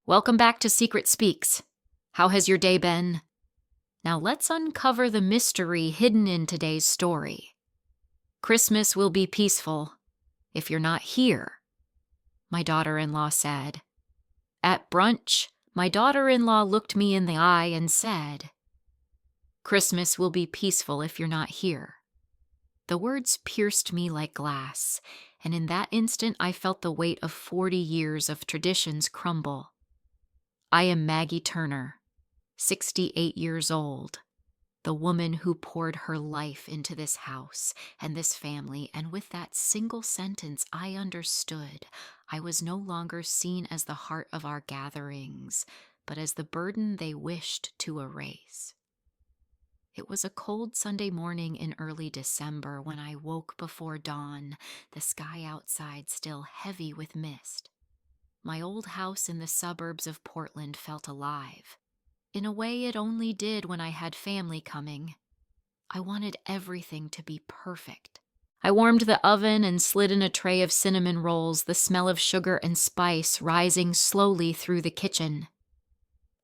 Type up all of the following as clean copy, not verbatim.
Welcome back to Secret Speaks. How has your day been? Now let's uncover the mystery hidden in today's story. Christmas will be peaceful if you're not here, my daughter-in-law said. At brunch, my daughter-in-law looked me in the eye and said, Christmas will be peaceful if you're not here. The words pierced me like glass, and in that instant I felt the weight of 40 years of traditions crumble. I am Maggie Turner, 68 years old, the woman who poured her life into this house and this family, and with that single sentence I understood I was no longer seen as the heart of our gatherings, but as the burden they wished to erase. It was a cold Sunday morning in early December when I woke before dawn, the sky outside still heavy with mist. My old house in the suburbs of Portland felt alive, in a way it only did when I had family coming. I wanted everything to be perfect. I warmed the oven and slid in a tray of cinnamon rolls, the smell of sugar and spice rising slowly through the kitchen.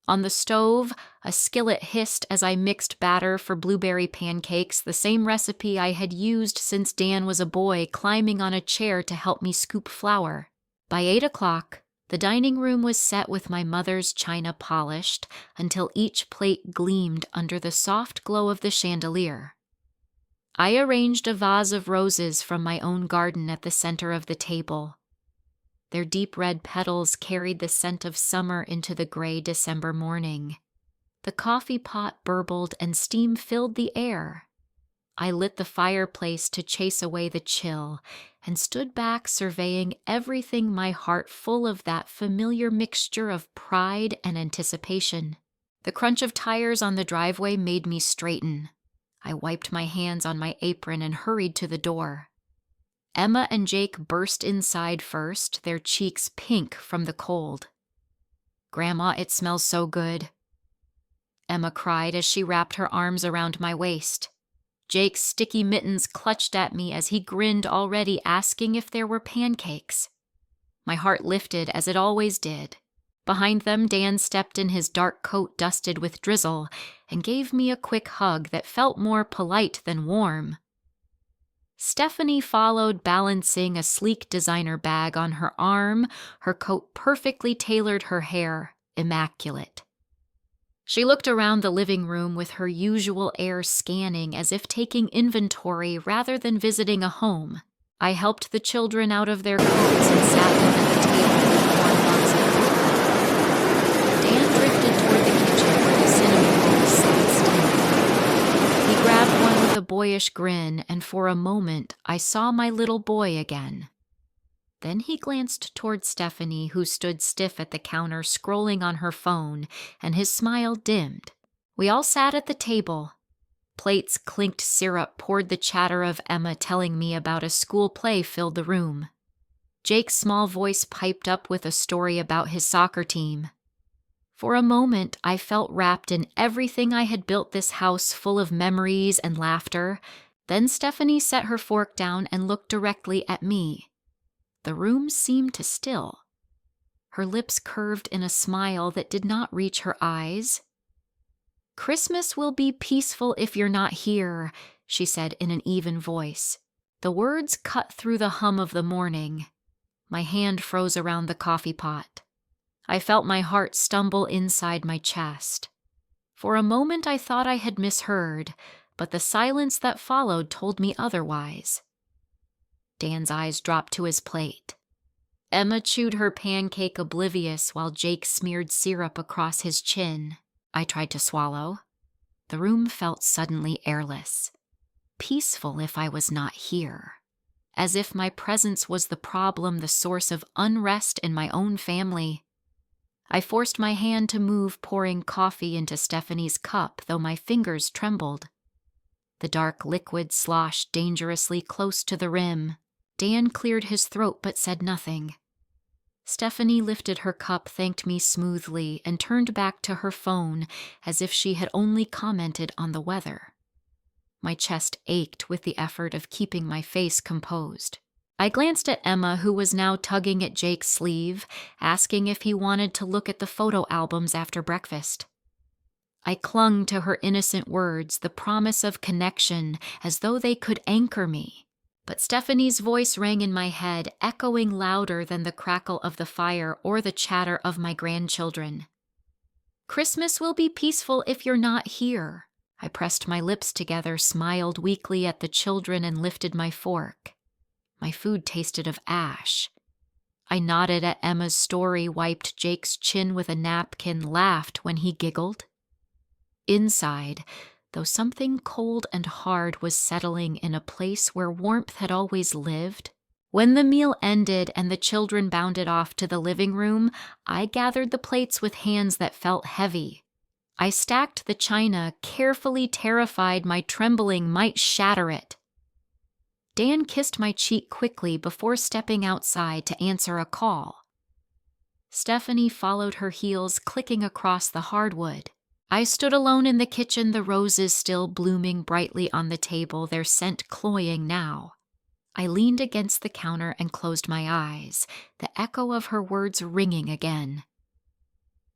On the stove, a skillet hissed as I mixed batter for blueberry pancakes, the same recipe I had used since Dan was a boy, climbing on a chair to help me scoop flour. By 8 o'clock, the dining room was set with my mother's china polished until each plate gleamed under the soft glow of the chandelier. I arranged a vase of roses from my own garden at the center of the table. Their deep red petals carried the scent of summer into the gray December morning. The coffee pot burbled and steam filled the air. I lit the fireplace to chase away the chill and stood back surveying everything, my heart full of that familiar mixture of pride and anticipation. The crunch of tires on the driveway made me straighten. I wiped my hands on my apron and hurried to the door. Emma and Jake burst inside first, their cheeks pink from the cold. "Grandma, it smells so good," Emma cried as she wrapped her arms around my waist. Jake's sticky mittens clutched at me as he grinned already, asking if there were pancakes. My heart lifted as it always did. Behind them, Dan stepped in his dark coat dusted with drizzle and gave me a quick hug that felt more polite than warm. Stephanie followed, balancing a sleek designer bag on her arm, her coat perfectly tailored, her hair immaculate. She looked around the living room with her usual air, scanning as if taking inventory rather than visiting a home. I helped the children out of their coats and sat them at the table with warm lots of food. Dan drifted toward the kitchen where the cinnamon rolls sat steaming. He grabbed one with a boyish grin, and for a moment I saw my little boy again. Then he glanced toward Stephanie, who stood stiff at the counter scrolling on her phone, and his smile dimmed. We all sat at the table. Plates clinked, syrup poured, the chatter of Emma telling me about a school play filled the room. Jake's small voice piped up with a story about his soccer team. For a moment, I felt wrapped in everything I had built this house full of memories and laughter. Then Stephanie set her fork down and looked directly at me. The room seemed to still. Her lips curved in a smile that did not reach her eyes. "Christmas will be peaceful if you're not here," she said in an even voice. The words cut through the hum of the morning. My hand froze around the coffee pot. I felt my heart stumble inside my chest. For a moment I thought I had misheard, but the silence that followed told me otherwise. Dan's eyes dropped to his plate. Emma chewed her pancake oblivious while Jake smeared syrup across his chin. I tried to swallow. The room felt suddenly airless. Peaceful if I was not here. As if my presence was the problem, the source of unrest in my own family. I forced my hand to move, pouring coffee into Stephanie's cup, though my fingers trembled. The dark liquid sloshed dangerously close to the rim. Dan cleared his throat but said nothing. Stephanie lifted her cup, thanked me smoothly, and turned back to her phone as if she had only commented on the weather. My chest ached with the effort of keeping my face composed. I glanced at Emma, who was now tugging at Jake's sleeve, asking if he wanted to look at the photo albums after breakfast. I clung to her innocent words, the promise of connection, as though they could anchor me. But Stephanie's voice rang in my head, echoing louder than the crackle of the fire or the chatter of my grandchildren. "Christmas will be peaceful if you're not here." I pressed my lips together, smiled weakly at the children, and lifted my fork. My food tasted of ash. I nodded at Emma's story, wiped Jake's chin with a napkin, laughed when he giggled. Inside, though something cold and hard was settling in a place where warmth had always lived, when the meal ended and the children bounded off to the living room, I gathered the plates with hands that felt heavy. I stacked the china, carefully terrified my trembling might shatter it. Dan kissed my cheek quickly before stepping outside to answer a call. Stephanie followed her heels, clicking across the hardwood. I stood alone in the kitchen, the roses still blooming brightly on the table, their scent cloying now. I leaned against the counter and closed my eyes, the echo of her words ringing again.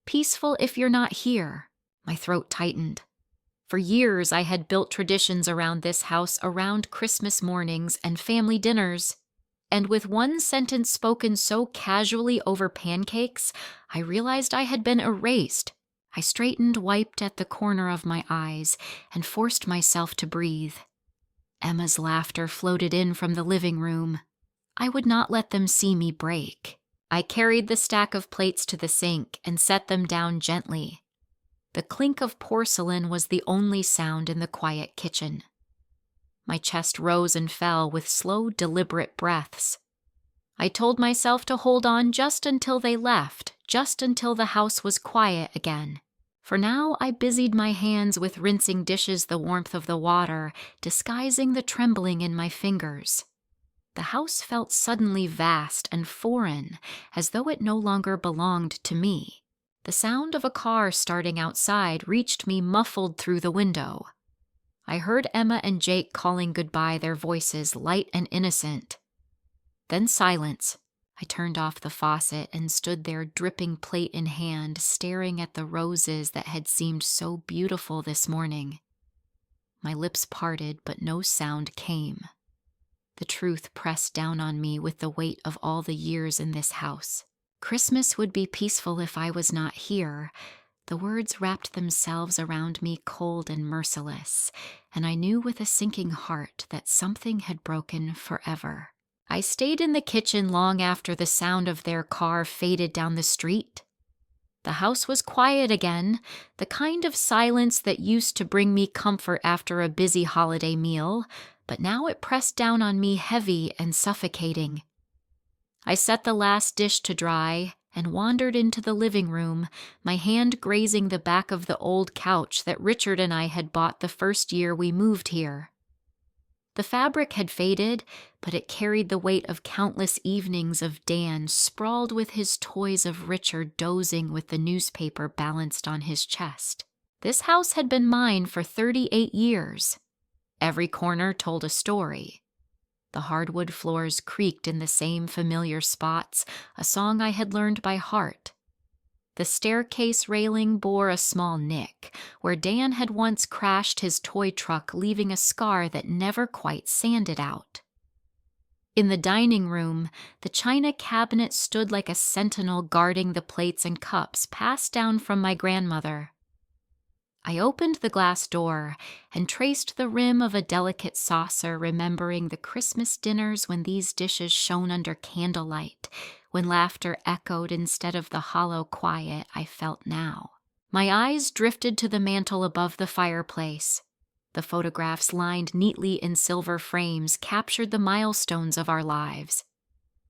"Peaceful if you're not here." My throat tightened. For years, I had built traditions around this house, around Christmas mornings and family dinners. And with one sentence spoken so casually over pancakes, I realized I had been erased. I straightened, wiped at the corner of my eyes, and forced myself to breathe. Emma's laughter floated in from the living room. I would not let them see me break. I carried the stack of plates to the sink and set them down gently. The clink of porcelain was the only sound in the quiet kitchen. My chest rose and fell with slow, deliberate breaths. I told myself to hold on just until they left, just until the house was quiet again. For now, I busied my hands with rinsing dishes, the warmth of the water, disguising the trembling in my fingers. The house felt suddenly vast and foreign, as though it no longer belonged to me. The sound of a car starting outside reached me muffled through the window. I heard Emma and Jake calling goodbye, their voices light and innocent. Then silence. I turned off the faucet and stood there, dripping plate in hand, staring at the roses that had seemed so beautiful this morning. My lips parted, but no sound came. The truth pressed down on me with the weight of all the years in this house. Christmas would be peaceful if I was not here. The words wrapped themselves around me cold and merciless, and I knew with a sinking heart that something had broken forever. I stayed in the kitchen long after the sound of their car faded down the street. The house was quiet again, the kind of silence that used to bring me comfort after a busy holiday meal, but now it pressed down on me heavy and suffocating. I set the last dish to dry and wandered into the living room, my hand grazing the back of the old couch that Richard and I had bought the first year we moved here. The fabric had faded, but it carried the weight of countless evenings of Dan sprawled with his toys, of Richard dozing with the newspaper balanced on his chest. This house had been mine for 38 years. Every corner told a story. The hardwood floors creaked in the same familiar spots, a song I had learned by heart. The staircase railing bore a small nick, where Dan had once crashed his toy truck, leaving a scar that never quite sanded out. In the dining room, the china cabinet stood like a sentinel guarding the plates and cups passed down from my grandmother. I opened the glass door and traced the rim of a delicate saucer, remembering the Christmas dinners when these dishes shone under candlelight, when laughter echoed instead of the hollow quiet I felt now. My eyes drifted to the mantel above the fireplace. The photographs, lined neatly in silver frames, captured the milestones of our lives.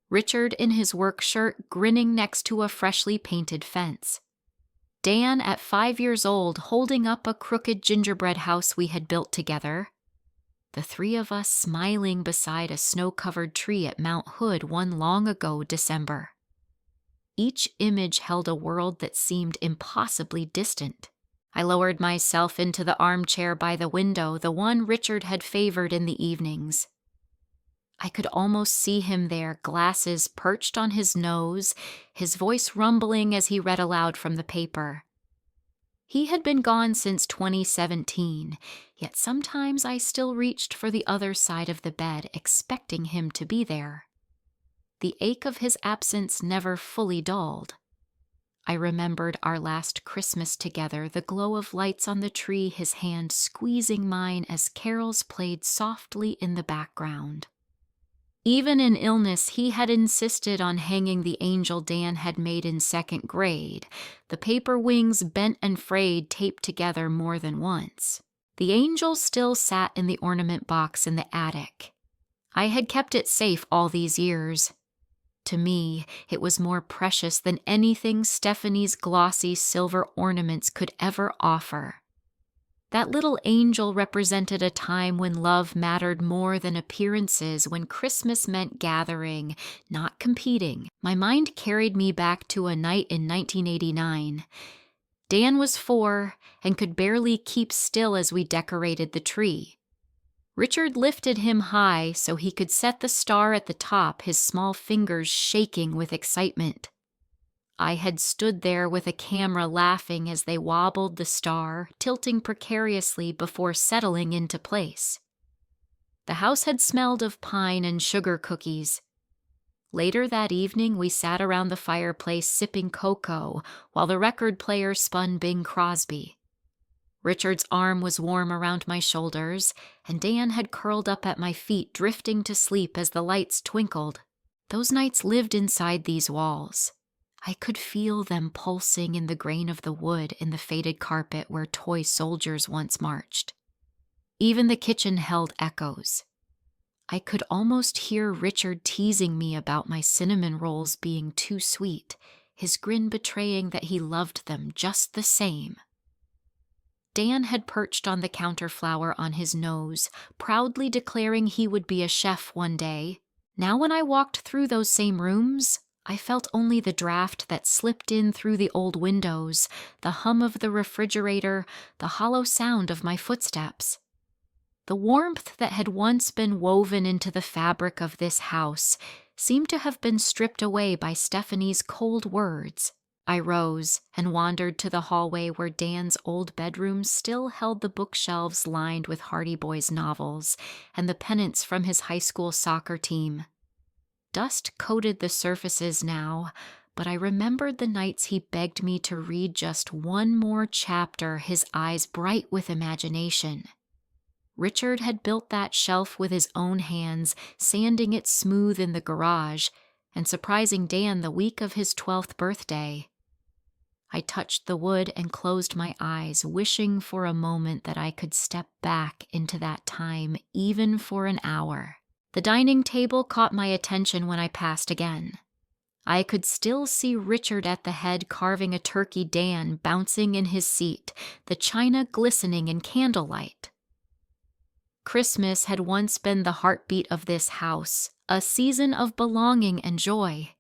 Richard in his work shirt, grinning next to a freshly painted fence. Dan at 5 years old, holding up a crooked gingerbread house we had built together. The three of us smiling beside a snow-covered tree at Mount Hood one long ago December. Each image held a world that seemed impossibly distant. I lowered myself into the armchair by the window, the one Richard had favored in the evenings. I could almost see him there, glasses perched on his nose, his voice rumbling as he read aloud from the paper. He had been gone since 2017, yet sometimes I still reached for the other side of the bed, expecting him to be there. The ache of his absence never fully dulled. I remembered our last Christmas together, the glow of lights on the tree, his hand squeezing mine as carols played softly in the background. Even in illness, he had insisted on hanging the angel Dan had made in second grade, the paper wings bent and frayed, taped together more than once. The angel still sat in the ornament box in the attic. I had kept it safe all these years. To me, it was more precious than anything Stephanie's glossy silver ornaments could ever offer. That little angel represented a time when love mattered more than appearances, when Christmas meant gathering, not competing. My mind carried me back to a night in 1989. Dan was 4 and could barely keep still as we decorated the tree. Richard lifted him high so he could set the star at the top, his small fingers shaking with excitement. I had stood there with a camera laughing as they wobbled the star, tilting precariously before settling into place. The house had smelled of pine and sugar cookies. Later that evening, we sat around the fireplace sipping cocoa while the record player spun Bing Crosby. Richard's arm was warm around my shoulders, and Dan had curled up at my feet, drifting to sleep as the lights twinkled. Those nights lived inside these walls. I could feel them pulsing in the grain of the wood in the faded carpet where toy soldiers once marched. Even the kitchen held echoes. I could almost hear Richard teasing me about my cinnamon rolls being too sweet, his grin betraying that he loved them just the same. Dan had perched on the counterflower on his nose, proudly declaring he would be a chef one day. Now when I walked through those same rooms, I felt only the draft that slipped in through the old windows, the hum of the refrigerator, the hollow sound of my footsteps. The warmth that had once been woven into the fabric of this house seemed to have been stripped away by Stephanie's cold words. I rose and wandered to the hallway where Dan's old bedroom still held the bookshelves lined with Hardy Boys novels and the pennants from his high school soccer team. Dust coated the surfaces now, but I remembered the nights he begged me to read just one more chapter, his eyes bright with imagination. Richard had built that shelf with his own hands, sanding it smooth in the garage, and surprising Dan the week of his 12th birthday. I touched the wood and closed my eyes, wishing for a moment that I could step back into that time, even for an hour. The dining table caught my attention when I passed again. I could still see Richard at the head carving a turkey Dan bouncing in his seat, the china glistening in candlelight. Christmas had once been the heartbeat of this house, a season of belonging and joy.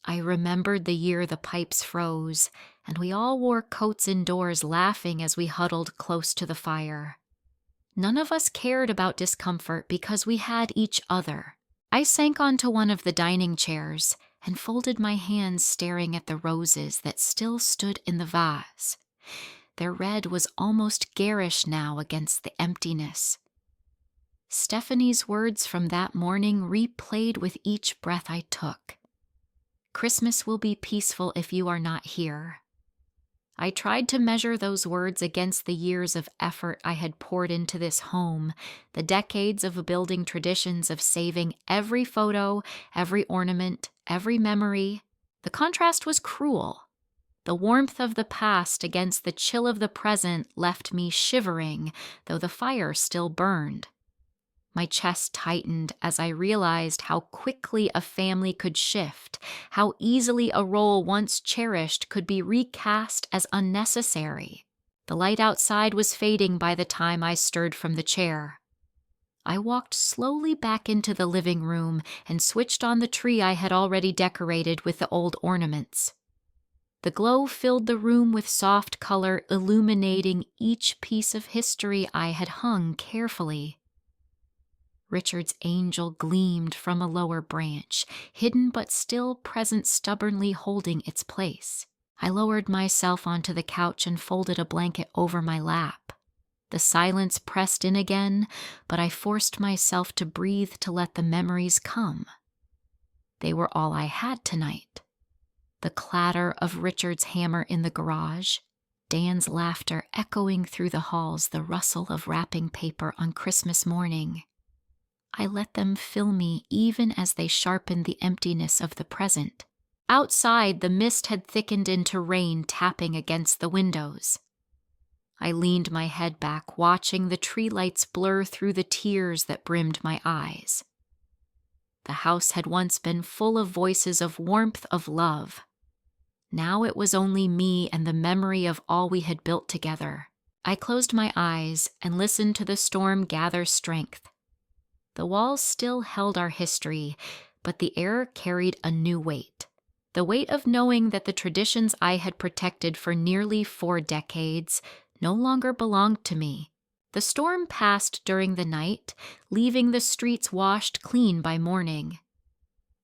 I remembered the year the pipes froze, and we all wore coats indoors laughing as we huddled close to the fire. None of us cared about discomfort because we had each other. I sank onto one of the dining chairs and folded my hands staring at the roses that still stood in the vase. Their red was almost garish now against the emptiness. Stephanie's words from that morning replayed with each breath I took. Christmas will be peaceful if you are not here. I tried to measure those words against the years of effort I had poured into this home, the decades of building traditions, of saving every photo, every ornament, every memory. The contrast was cruel. The warmth of the past against the chill of the present left me shivering, though the fire still burned. My chest tightened as I realized how quickly a family could shift, how easily a role once cherished could be recast as unnecessary. The light outside was fading by the time I stirred from the chair. I walked slowly back into the living room and switched on the tree I had already decorated with the old ornaments. The glow filled the room with soft color, illuminating each piece of history I had hung carefully. Richard's angel gleamed from a lower branch, hidden but still present, stubbornly holding its place. I lowered myself onto the couch and folded a blanket over my lap. The silence pressed in again, but I forced myself to breathe to let the memories come. They were all I had tonight. The clatter of Richard's hammer in the garage, Dan's laughter echoing through the halls, the rustle of wrapping paper on Christmas morning. I let them fill me even as they sharpened the emptiness of the present. Outside, the mist had thickened into rain tapping against the windows. I leaned my head back, watching the tree lights blur through the tears that brimmed my eyes. The house had once been full of voices of warmth, of love. Now it was only me and the memory of all we had built together. I closed my eyes and listened to the storm gather strength. The walls still held our history, but the air carried a new weight. The weight of knowing that the traditions I had protected for nearly 4 decades no longer belonged to me. The storm passed during the night, leaving the streets washed clean by morning.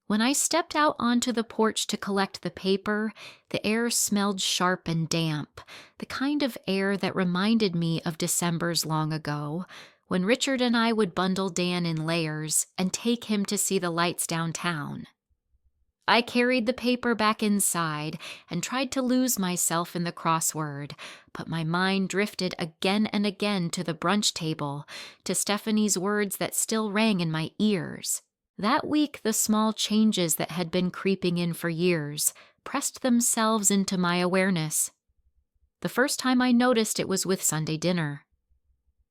When I stepped out onto the porch to collect the paper, the air smelled sharp and damp, the kind of air that reminded me of Decembers long ago, when Richard and I would bundle Dan in layers and take him to see the lights downtown. I carried the paper back inside and tried to lose myself in the crossword, but my mind drifted again and again to the brunch table, to Stephanie's words that still rang in my ears. That week, the small changes that had been creeping in for years pressed themselves into my awareness. The first time I noticed it was with Sunday dinner.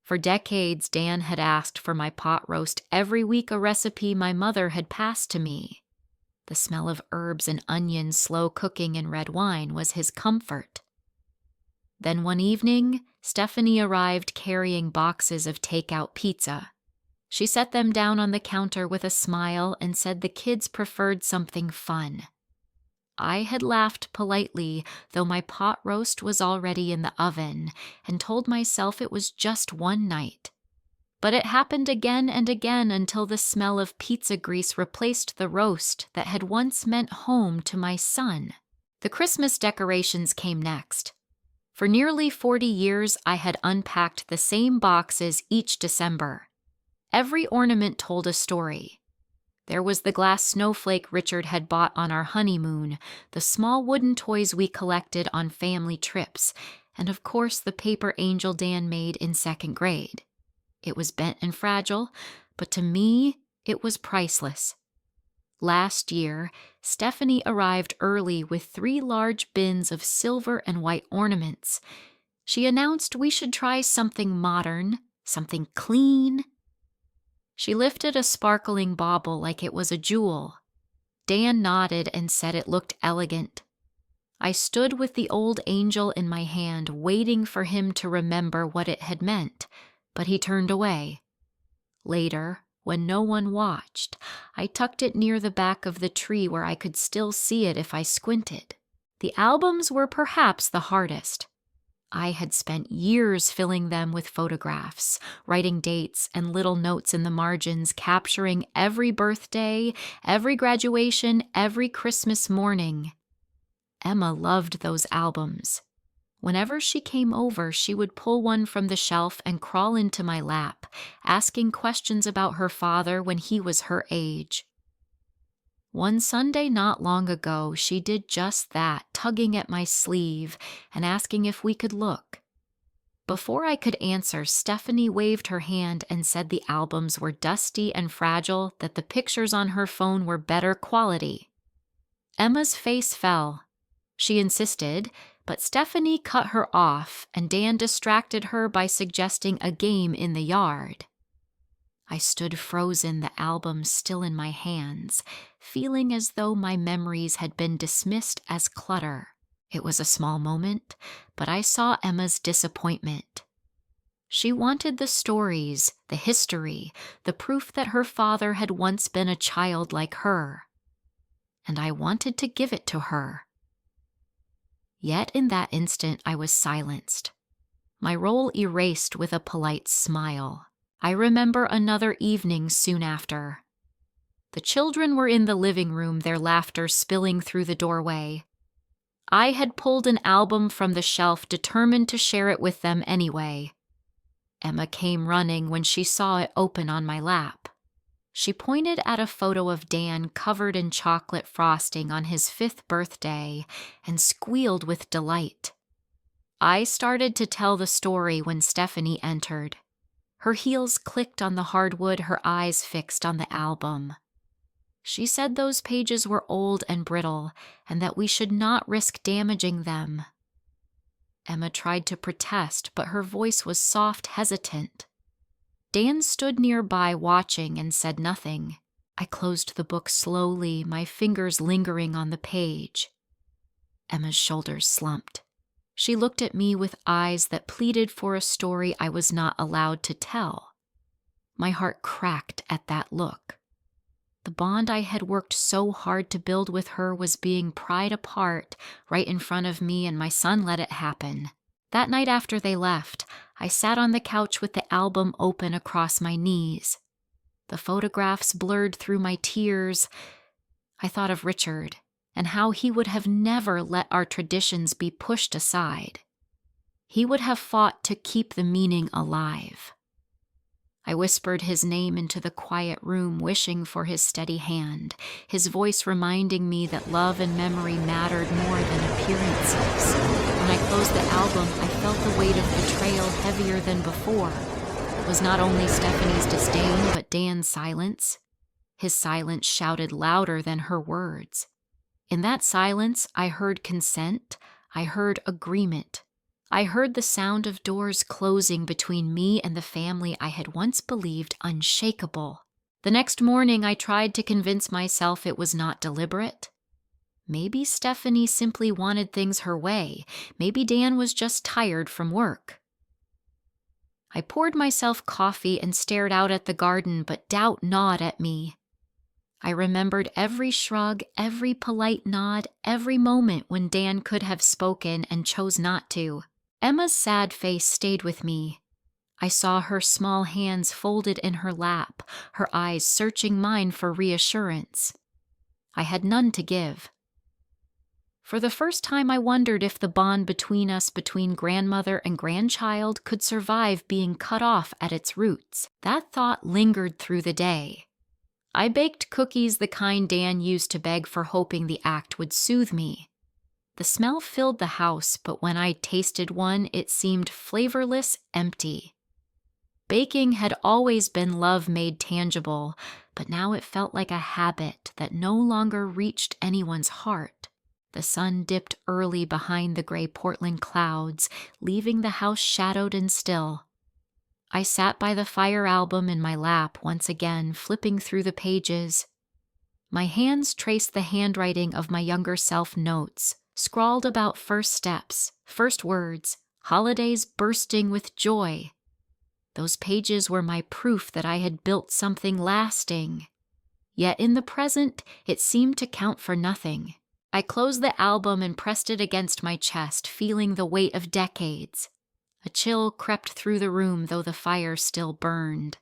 For decades, Dan had asked for my pot roast every week, a recipe my mother had passed to me. The smell of herbs and onions slow cooking in red wine was his comfort. Then one evening, Stephanie arrived carrying boxes of takeout pizza. She set them down on the counter with a smile and said the kids preferred something fun. I had laughed politely, though my pot roast was already in the oven, and told myself it was just one night. But it happened again and again until the smell of pizza grease replaced the roast that had once meant home to my son. The Christmas decorations came next. For nearly 40 years, I had unpacked the same boxes each December. Every ornament told a story. There was the glass snowflake Richard had bought on our honeymoon, the small wooden toys we collected on family trips, and of course the paper angel Dan made in 2nd grade. It was bent and fragile, but to me, it was priceless. Last year, Stephanie arrived early with 3 large bins of silver and white ornaments. She announced we should try something modern, something clean. She lifted a sparkling bauble like it was a jewel. Dan nodded and said it looked elegant. I stood with the old angel in my hand, waiting for him to remember what it had meant, but he turned away. Later, when no one watched, I tucked it near the back of the tree where I could still see it if I squinted. The albums were perhaps the hardest. I had spent years filling them with photographs, writing dates and little notes in the margins, capturing every birthday, every graduation, every Christmas morning. Emma loved those albums. Whenever she came over, she would pull one from the shelf and crawl into my lap, asking questions about her father when he was her age. One Sunday not long ago, she did just that, tugging at my sleeve and asking if we could look. Before I could answer, Stephanie waved her hand and said the albums were dusty and fragile, that the pictures on her phone were better quality. Emma's face fell. She insisted, but Stephanie cut her off, and Dan distracted her by suggesting a game in the yard. I stood frozen, the album still in my hands, feeling as though my memories had been dismissed as clutter. It was a small moment, but I saw Emma's disappointment. She wanted the stories, the history, the proof that her father had once been a child like her. And I wanted to give it to her. Yet in that instant I was silenced, my role erased with a polite smile. I remember another evening soon after. The children were in the living room, their laughter spilling through the doorway. I had pulled an album from the shelf, determined to share it with them anyway. Emma came running when she saw it open on my lap. She pointed at a photo of Dan covered in chocolate frosting on his 5th birthday and squealed with delight. I started to tell the story when Stephanie entered. Her heels clicked on the hardwood, her eyes fixed on the album. She said those pages were old and brittle, and that we should not risk damaging them. Emma tried to protest, but her voice was soft, hesitant. Dan stood nearby watching and said nothing. I closed the book slowly, my fingers lingering on the page. Emma's shoulders slumped. She looked at me with eyes that pleaded for a story I was not allowed to tell. My heart cracked at that look. The bond I had worked so hard to build with her was being pried apart right in front of me, and my son let it happen. That night after they left, I sat on the couch with the album open across my knees. The photographs blurred through my tears. I thought of Richard and how he would have never let our traditions be pushed aside. He would have fought to keep the meaning alive. I whispered his name into the quiet room, wishing for his steady hand, his voice reminding me that love and memory mattered more than appearances. When I closed the album, I felt the weight of betrayal heavier than before. It was not only Stephanie's disdain, but Dan's silence. His silence shouted louder than her words. In that silence, I heard consent. I heard agreement. I heard the sound of doors closing between me and the family I had once believed unshakable. The next morning, I tried to convince myself it was not deliberate. Maybe Stephanie simply wanted things her way. Maybe Dan was just tired from work. I poured myself coffee and stared out at the garden, but doubt gnawed at me. I remembered every shrug, every polite nod, every moment when Dan could have spoken and chose not to. Emma's sad face stayed with me. I saw her small hands folded in her lap, her eyes searching mine for reassurance. I had none to give. For the first time, I wondered if the bond between us, between grandmother and grandchild, could survive being cut off at its roots. That thought lingered through the day. I baked cookies, the kind Dan used to beg for, hoping the act would soothe me. The smell filled the house, but when I tasted one, it seemed flavorless, empty. Baking had always been love made tangible, but now it felt like a habit that no longer reached anyone's heart. The sun dipped early behind the gray Portland clouds, leaving the house shadowed and still. I sat by the fire album in my lap once again, flipping through the pages. My hands traced the handwriting of my younger self notes, scrawled about first steps, first words, holidays bursting with joy. Those pages were my proof that I had built something lasting. Yet in the present, it seemed to count for nothing. I closed the album and pressed it against my chest, feeling the weight of decades. A chill crept through the room, though the fire still burned.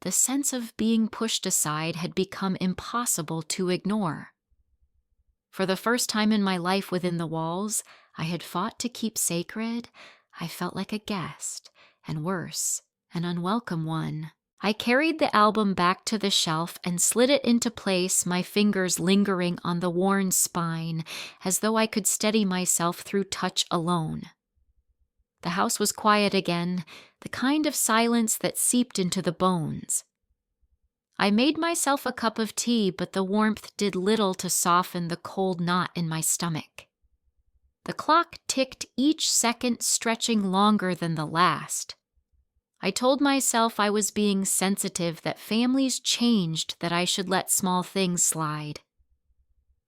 The sense of being pushed aside had become impossible to ignore. For the first time in my life within the walls I had fought to keep sacred, I felt like a guest, and worse, an unwelcome one. I carried the album back to the shelf and slid it into place, my fingers lingering on the worn spine, as though I could steady myself through touch alone. The house was quiet again, the kind of silence that seeped into the bones. I made myself a cup of tea, but the warmth did little to soften the cold knot in my stomach. The clock ticked, each second stretching longer than the last. I told myself I was being sensitive, that families changed, that I should let small things slide.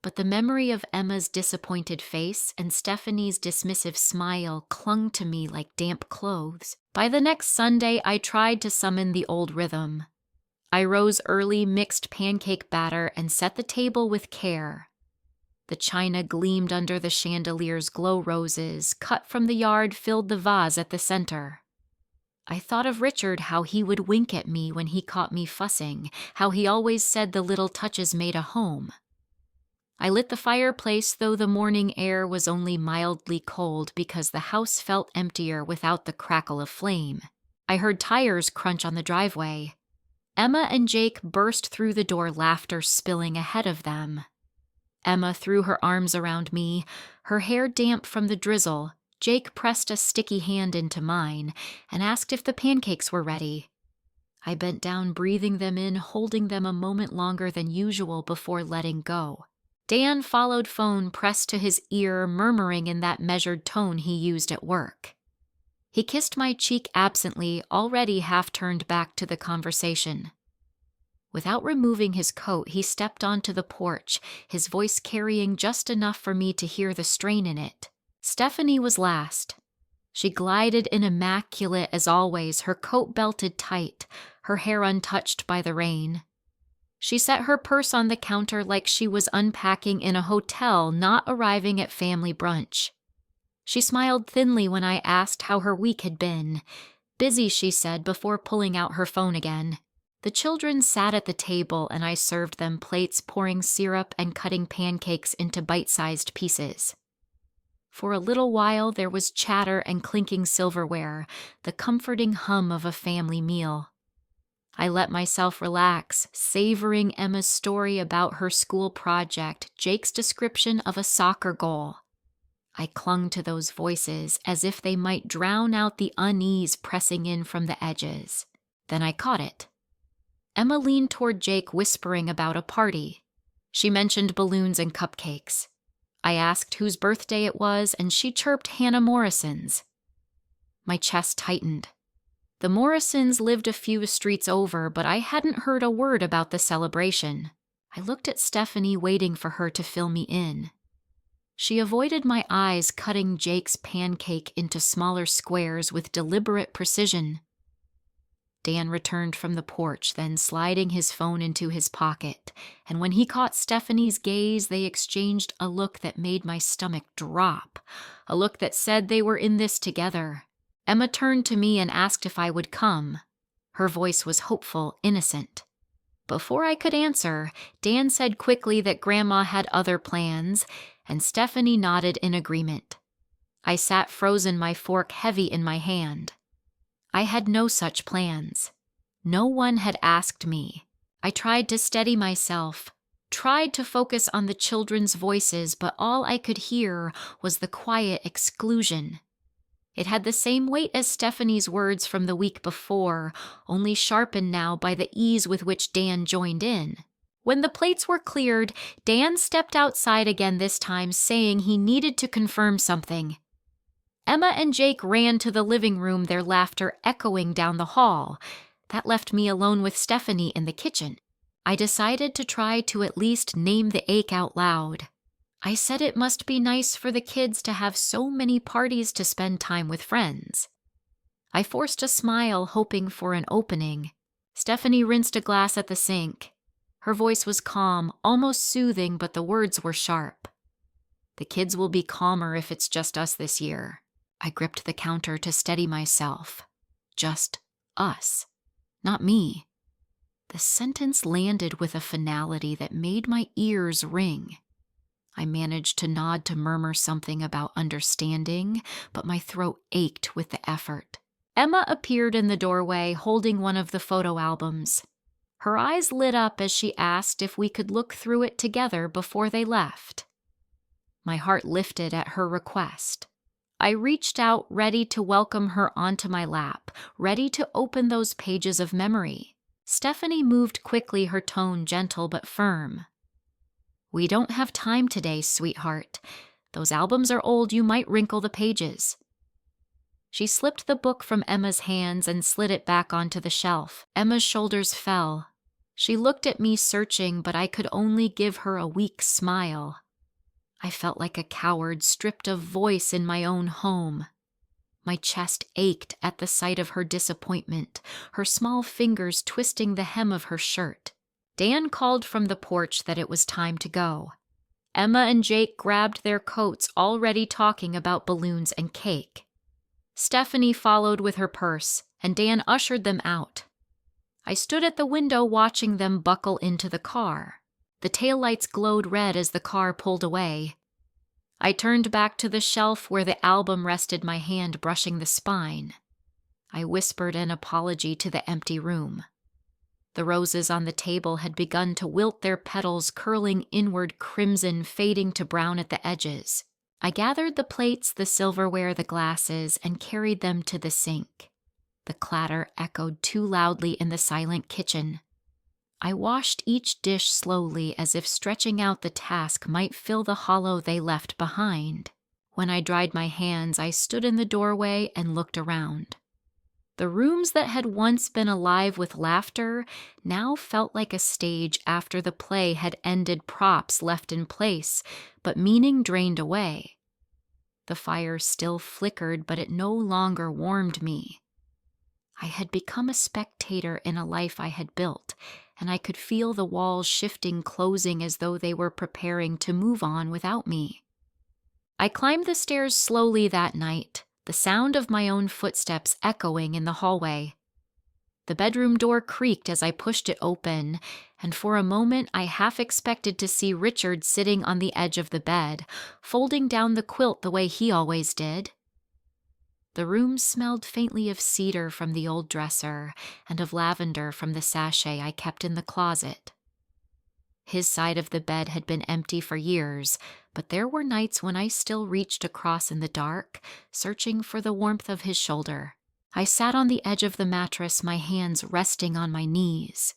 But the memory of Emma's disappointed face and Stephanie's dismissive smile clung to me like damp clothes. By the next Sunday, I tried to summon the old rhythm. I rose early, mixed pancake batter, and set the table with care. The china gleamed under the chandelier's glow roses, cut from the yard, filled the vase at the center. I thought of Richard, how he would wink at me when he caught me fussing, how he always said the little touches made a home. I lit the fireplace, though the morning air was only mildly cold because the house felt emptier without the crackle of flame. I heard tires crunch on the driveway. Emma and Jake burst through the door, laughter spilling ahead of them. Emma threw her arms around me, her hair damp from the drizzle. Jake pressed a sticky hand into mine and asked if the pancakes were ready. I bent down, breathing them in, holding them a moment longer than usual before letting go. Dan followed, phone pressed to his ear, murmuring in that measured tone he used at work. He kissed my cheek absently, already half turned back to the conversation. Without removing his coat, he stepped onto the porch, his voice carrying just enough for me to hear the strain in it. Stephanie was last. She glided in immaculate as always, her coat belted tight, her hair untouched by the rain. She set her purse on the counter like she was unpacking in a hotel, not arriving at family brunch. She smiled thinly when I asked how her week had been. Busy, she said, before pulling out her phone again. The children sat at the table and I served them plates, pouring syrup and cutting pancakes into bite-sized pieces. For a little while there was chatter and clinking silverware, the comforting hum of a family meal. I let myself relax, savoring Emma's story about her school project, Jake's description of a soccer goal. I clung to those voices as if they might drown out the unease pressing in from the edges. Then I caught it. Emma leaned toward Jake, whispering about a party. She mentioned balloons and cupcakes. I asked whose birthday it was, and she chirped Hannah Morrison's. My chest tightened. The Morrisons lived a few streets over, but I hadn't heard a word about the celebration. I looked at Stephanie, waiting for her to fill me in. She avoided my eyes, cutting Jake's pancake into smaller squares with deliberate precision. Dan returned from the porch, then sliding his phone into his pocket, and when he caught Stephanie's gaze, they exchanged a look that made my stomach drop, a look that said they were in this together. Emma turned to me and asked if I would come. Her voice was hopeful, innocent. Before I could answer, Dan said quickly that Grandma had other plans, and Stephanie nodded in agreement. I sat frozen, my fork heavy in my hand. I had no such plans. No one had asked me. I tried to steady myself, tried to focus on the children's voices, but all I could hear was the quiet exclusion. It had the same weight as Stephanie's words from the week before, only sharpened now by the ease with which Dan joined in. When the plates were cleared, Dan stepped outside again, this time saying he needed to confirm something. Emma and Jake ran to the living room, their laughter echoing down the hall. That left me alone with Stephanie in the kitchen. I decided to try to at least name the ache out loud. I said it must be nice for the kids to have so many parties to spend time with friends. I forced a smile, hoping for an opening. Stephanie rinsed a glass at the sink. Her voice was calm, almost soothing, but the words were sharp. The kids will be calmer if it's just us this year. I gripped the counter to steady myself. Just us, not me. The sentence landed with a finality that made my ears ring. I managed to nod to murmur something about understanding, but my throat ached with the effort. Emma appeared in the doorway, holding one of the photo albums. Her eyes lit up as she asked if we could look through it together before they left. My heart lifted at her request. I reached out, ready to welcome her onto my lap, ready to open those pages of memory. Stephanie moved quickly, her tone gentle but firm. "We don't have time today, sweetheart. Those albums are old, you might wrinkle the pages." She slipped the book from Emma's hands and slid it back onto the shelf. Emma's shoulders fell. She looked at me, searching, but I could only give her a weak smile. I felt like a coward, stripped of voice in my own home. My chest ached at the sight of her disappointment, her small fingers twisting the hem of her shirt. Dan called from the porch that it was time to go. Emma and Jake grabbed their coats, already talking about balloons and cake. Stephanie followed with her purse, and Dan ushered them out. I stood at the window watching them buckle into the car. The taillights glowed red as the car pulled away. I turned back to the shelf where the album rested, my hand brushing the spine. I whispered an apology to the empty room. The roses on the table had begun to wilt, their petals curling inward, crimson fading to brown at the edges. I gathered the plates, the silverware, the glasses, and carried them to the sink. The clatter echoed too loudly in the silent kitchen. I washed each dish slowly, as if stretching out the task might fill the hollow they left behind. When I dried my hands, I stood in the doorway and looked around. The rooms that had once been alive with laughter now felt like a stage after the play had ended, props left in place, but meaning drained away. The fire still flickered, but it no longer warmed me. I had become a spectator in a life I had built, and I could feel the walls shifting, closing, as though they were preparing to move on without me. I climbed the stairs slowly that night, the sound of my own footsteps echoing in the hallway. The bedroom door creaked as I pushed it open, and for a moment I half expected to see Richard sitting on the edge of the bed, folding down the quilt the way he always did. The room smelled faintly of cedar from the old dresser and of lavender from the sachet I kept in the closet. His side of the bed had been empty for years, but there were nights when I still reached across in the dark, searching for the warmth of his shoulder. I sat on the edge of the mattress, my hands resting on my knees.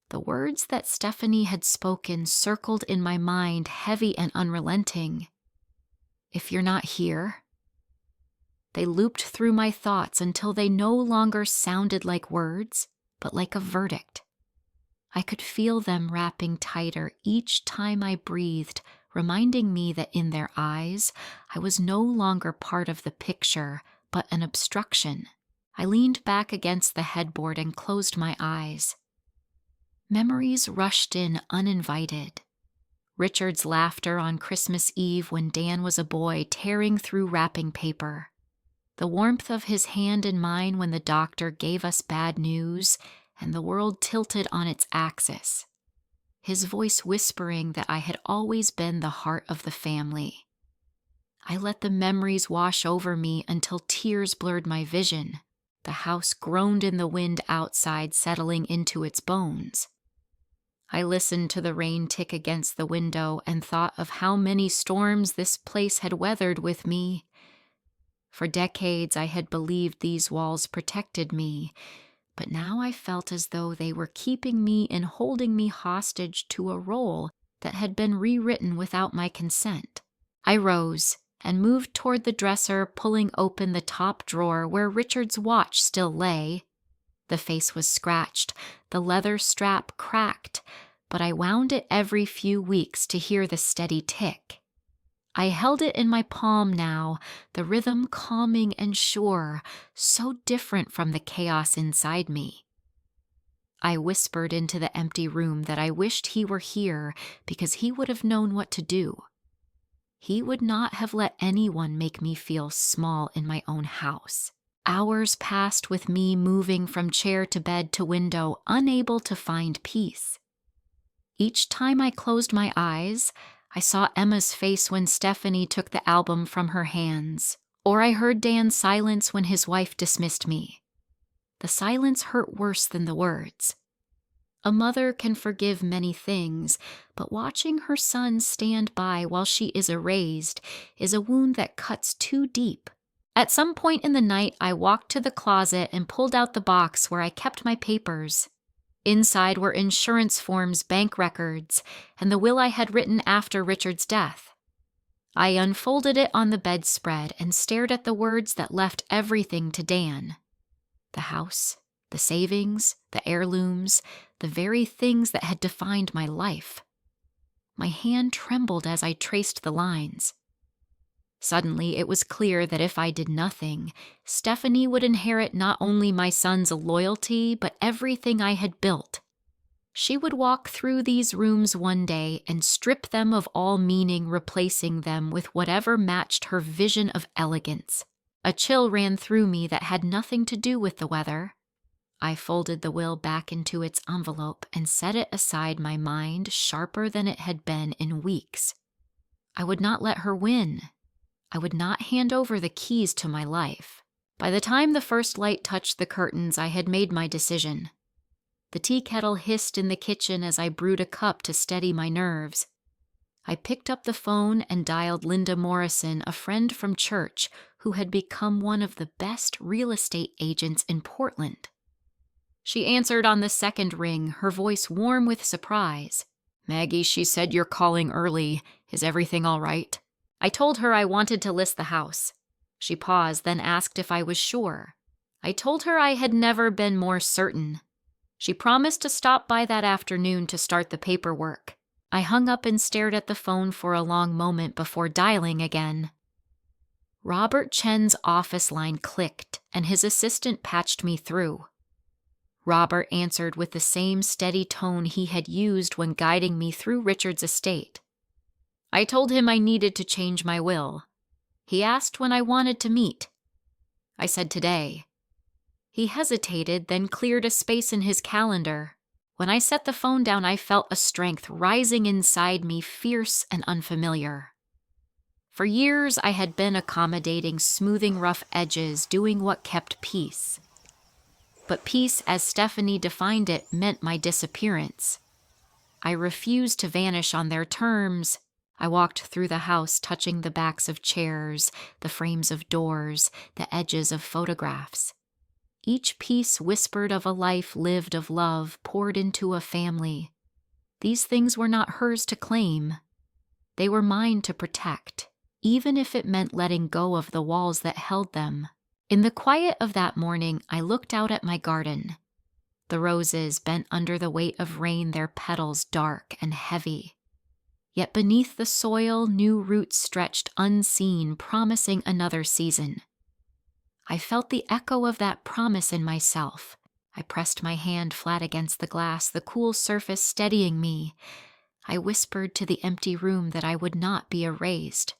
The words that Stephanie had spoken circled in my mind, heavy and unrelenting. "If you're not here." They looped through my thoughts until they no longer sounded like words, but like a verdict. I could feel them wrapping tighter each time I breathed, reminding me that in their eyes, I was no longer part of the picture, but an obstruction. I leaned back against the headboard and closed my eyes. Memories rushed in uninvited. Richard's laughter on Christmas Eve when Dan was a boy, tearing through wrapping paper. The warmth of his hand in mine when the doctor gave us bad news and the world tilted on its axis. His voice whispering that I had always been the heart of the family. I let the memories wash over me until tears blurred my vision. The house groaned in the wind outside, settling into its bones. I listened to the rain tick against the window and thought of how many storms this place had weathered with me. For decades I had believed these walls protected me, but now I felt as though they were keeping me and holding me hostage to a role that had been rewritten without my consent. I rose and moved toward the dresser, pulling open the top drawer where Richard's watch still lay. The face was scratched, the leather strap cracked, but I wound it every few weeks to hear the steady tick. I held it in my palm now, the rhythm calming and sure, so different from the chaos inside me. I whispered into the empty room that I wished he were here because he would have known what to do. He would not have let anyone make me feel small in my own house. Hours passed with me moving from chair to bed to window, unable to find peace. Each time I closed my eyes, I saw Emma's face when Stephanie took the album from her hands, or I heard Dan's silence when his wife dismissed me. The silence hurt worse than the words. A mother can forgive many things, but watching her son stand by while she is erased is a wound that cuts too deep. At some point in the night, I walked to the closet and pulled out the box where I kept my papers. Inside were insurance forms, bank records, and the will I had written after Richard's death. I unfolded it on the bedspread and stared at the words that left everything to Dan. The house, the savings, the heirlooms, the very things that had defined my life. My hand trembled as I traced the lines. Suddenly, it was clear that if I did nothing, Stephanie would inherit not only my son's loyalty, but everything I had built. She would walk through these rooms one day and strip them of all meaning, replacing them with whatever matched her vision of elegance. A chill ran through me that had nothing to do with the weather. I folded the will back into its envelope and set it aside, my mind sharper than it had been in weeks. I would not let her win. I would not hand over the keys to my life. By the time the first light touched the curtains, I had made my decision. The tea kettle hissed in the kitchen as I brewed a cup to steady my nerves. I picked up the phone and dialed Linda Morrison, a friend from church who had become one of the best real estate agents in Portland. She answered on the second ring, her voice warm with surprise. "Maggie, she said you're calling early. Is everything all right?" I told her I wanted to list the house. She paused, then asked if I was sure. I told her I had never been more certain. She promised to stop by that afternoon to start the paperwork. I hung up and stared at the phone for a long moment before dialing again. Robert Chen's office line clicked, and his assistant patched me through. Robert answered with the same steady tone he had used when guiding me through Richard's estate. I told him I needed to change my will. He asked when I wanted to meet. I said today. He hesitated, then cleared a space in his calendar. When I set the phone down, I felt a strength rising inside me, fierce and unfamiliar. For years, I had been accommodating, smoothing rough edges, doing what kept peace. But peace, as Stephanie defined it, meant my disappearance. I refused to vanish on their terms. I walked through the house, touching the backs of chairs, the frames of doors, the edges of photographs. Each piece whispered of a life lived of love, poured into a family. These things were not hers to claim. They were mine to protect, even if it meant letting go of the walls that held them. In the quiet of that morning, I looked out at my garden. The roses bent under the weight of rain, their petals dark and heavy. Yet beneath the soil, new roots stretched unseen, promising another season. I felt the echo of that promise in myself. I pressed my hand flat against the glass, the cool surface steadying me. I whispered to the empty room that I would not be erased.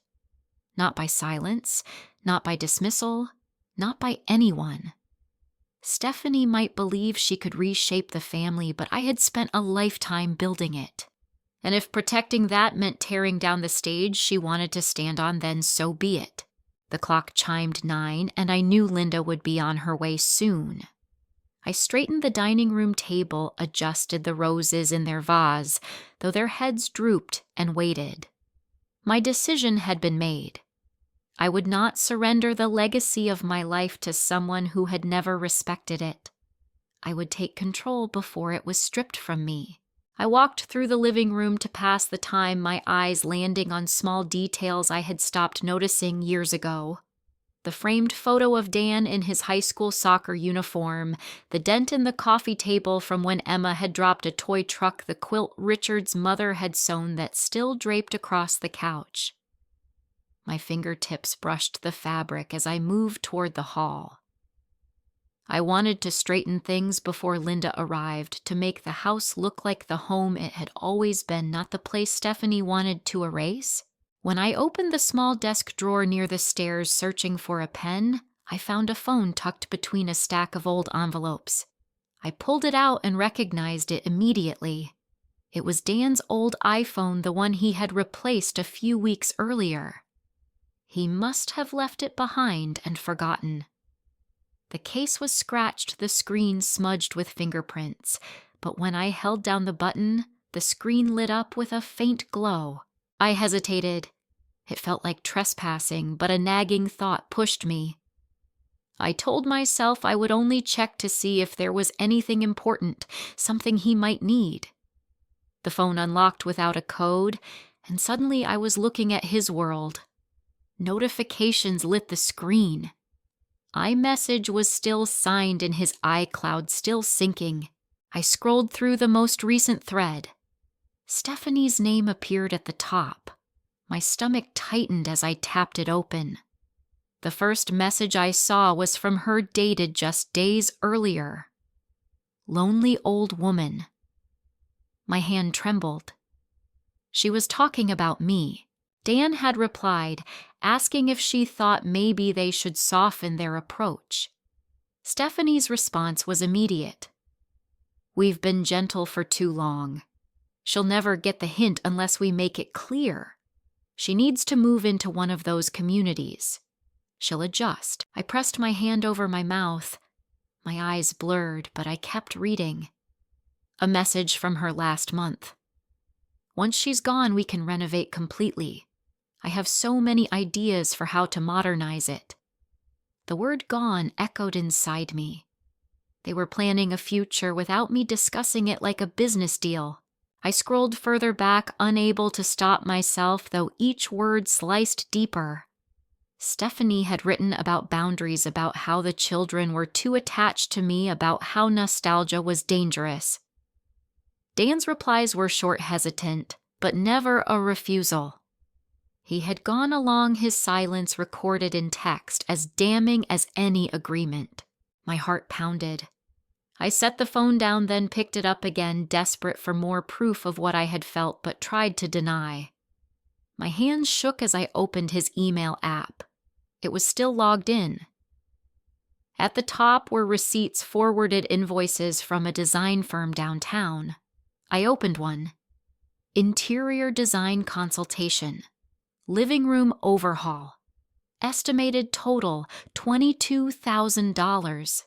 Not by silence, not by dismissal, not by anyone. Stephanie might believe she could reshape the family, but I had spent a lifetime building it. And if protecting that meant tearing down the stage she wanted to stand on, then so be it. The clock chimed 9, and I knew Linda would be on her way soon. I straightened the dining room table, adjusted the roses in their vase, though their heads drooped, and waited. My decision had been made. I would not surrender the legacy of my life to someone who had never respected it. I would take control before it was stripped from me. I walked through the living room to pass the time, my eyes landing on small details I had stopped noticing years ago. The framed photo of Dan in his high school soccer uniform, the dent in the coffee table from when Emma had dropped a toy truck, the quilt Richard's mother had sewn that still draped across the couch. My fingertips brushed the fabric as I moved toward the hall. I wanted to straighten things before Linda arrived, to make the house look like the home it had always been, not the place Stephanie wanted to erase. When I opened the small desk drawer near the stairs searching for a pen, I found a phone tucked between a stack of old envelopes. I pulled it out and recognized it immediately. It was Dan's old iPhone, the one he had replaced a few weeks earlier. He must have left it behind and forgotten. The case was scratched, the screen smudged with fingerprints, but when I held down the button, the screen lit up with a faint glow. I hesitated. It felt like trespassing, but a nagging thought pushed me. I told myself I would only check to see if there was anything important, something he might need. The phone unlocked without a code, and suddenly I was looking at his world. Notifications lit the screen. iMessage was still signed in his iCloud, still syncing. I scrolled through the most recent thread. Stephanie's name appeared at the top. My stomach tightened as I tapped it open. The first message I saw was from her, dated just days earlier. Lonely old woman. My hand trembled. She was talking about me. Dan had replied, asking if she thought maybe they should soften their approach. Stephanie's response was immediate. "We've been gentle for too long. She'll never get the hint unless we make it clear. She needs to move into one of those communities. She'll adjust." I pressed my hand over my mouth. My eyes blurred, but I kept reading. A message from her last month. "Once she's gone, we can renovate completely. I have so many ideas for how to modernize it." The word "gone" echoed inside me. They were planning a future without me discussing it like a business deal. I scrolled further back, unable to stop myself, though each word sliced deeper. Stephanie had written about boundaries, about how the children were too attached to me, about how nostalgia was dangerous. Dan's replies were short, hesitant, but never a refusal. He had gone along his silence, recorded in text, as damning as any agreement. My heart pounded. I set the phone down, then picked it up again, desperate for more proof of what I had felt but tried to deny. My hands shook as I opened his email app. It was still logged in. At the top were receipts, forwarded invoices from a design firm downtown. I opened one. Interior design consultation. Living room overhaul. Estimated total $22,000.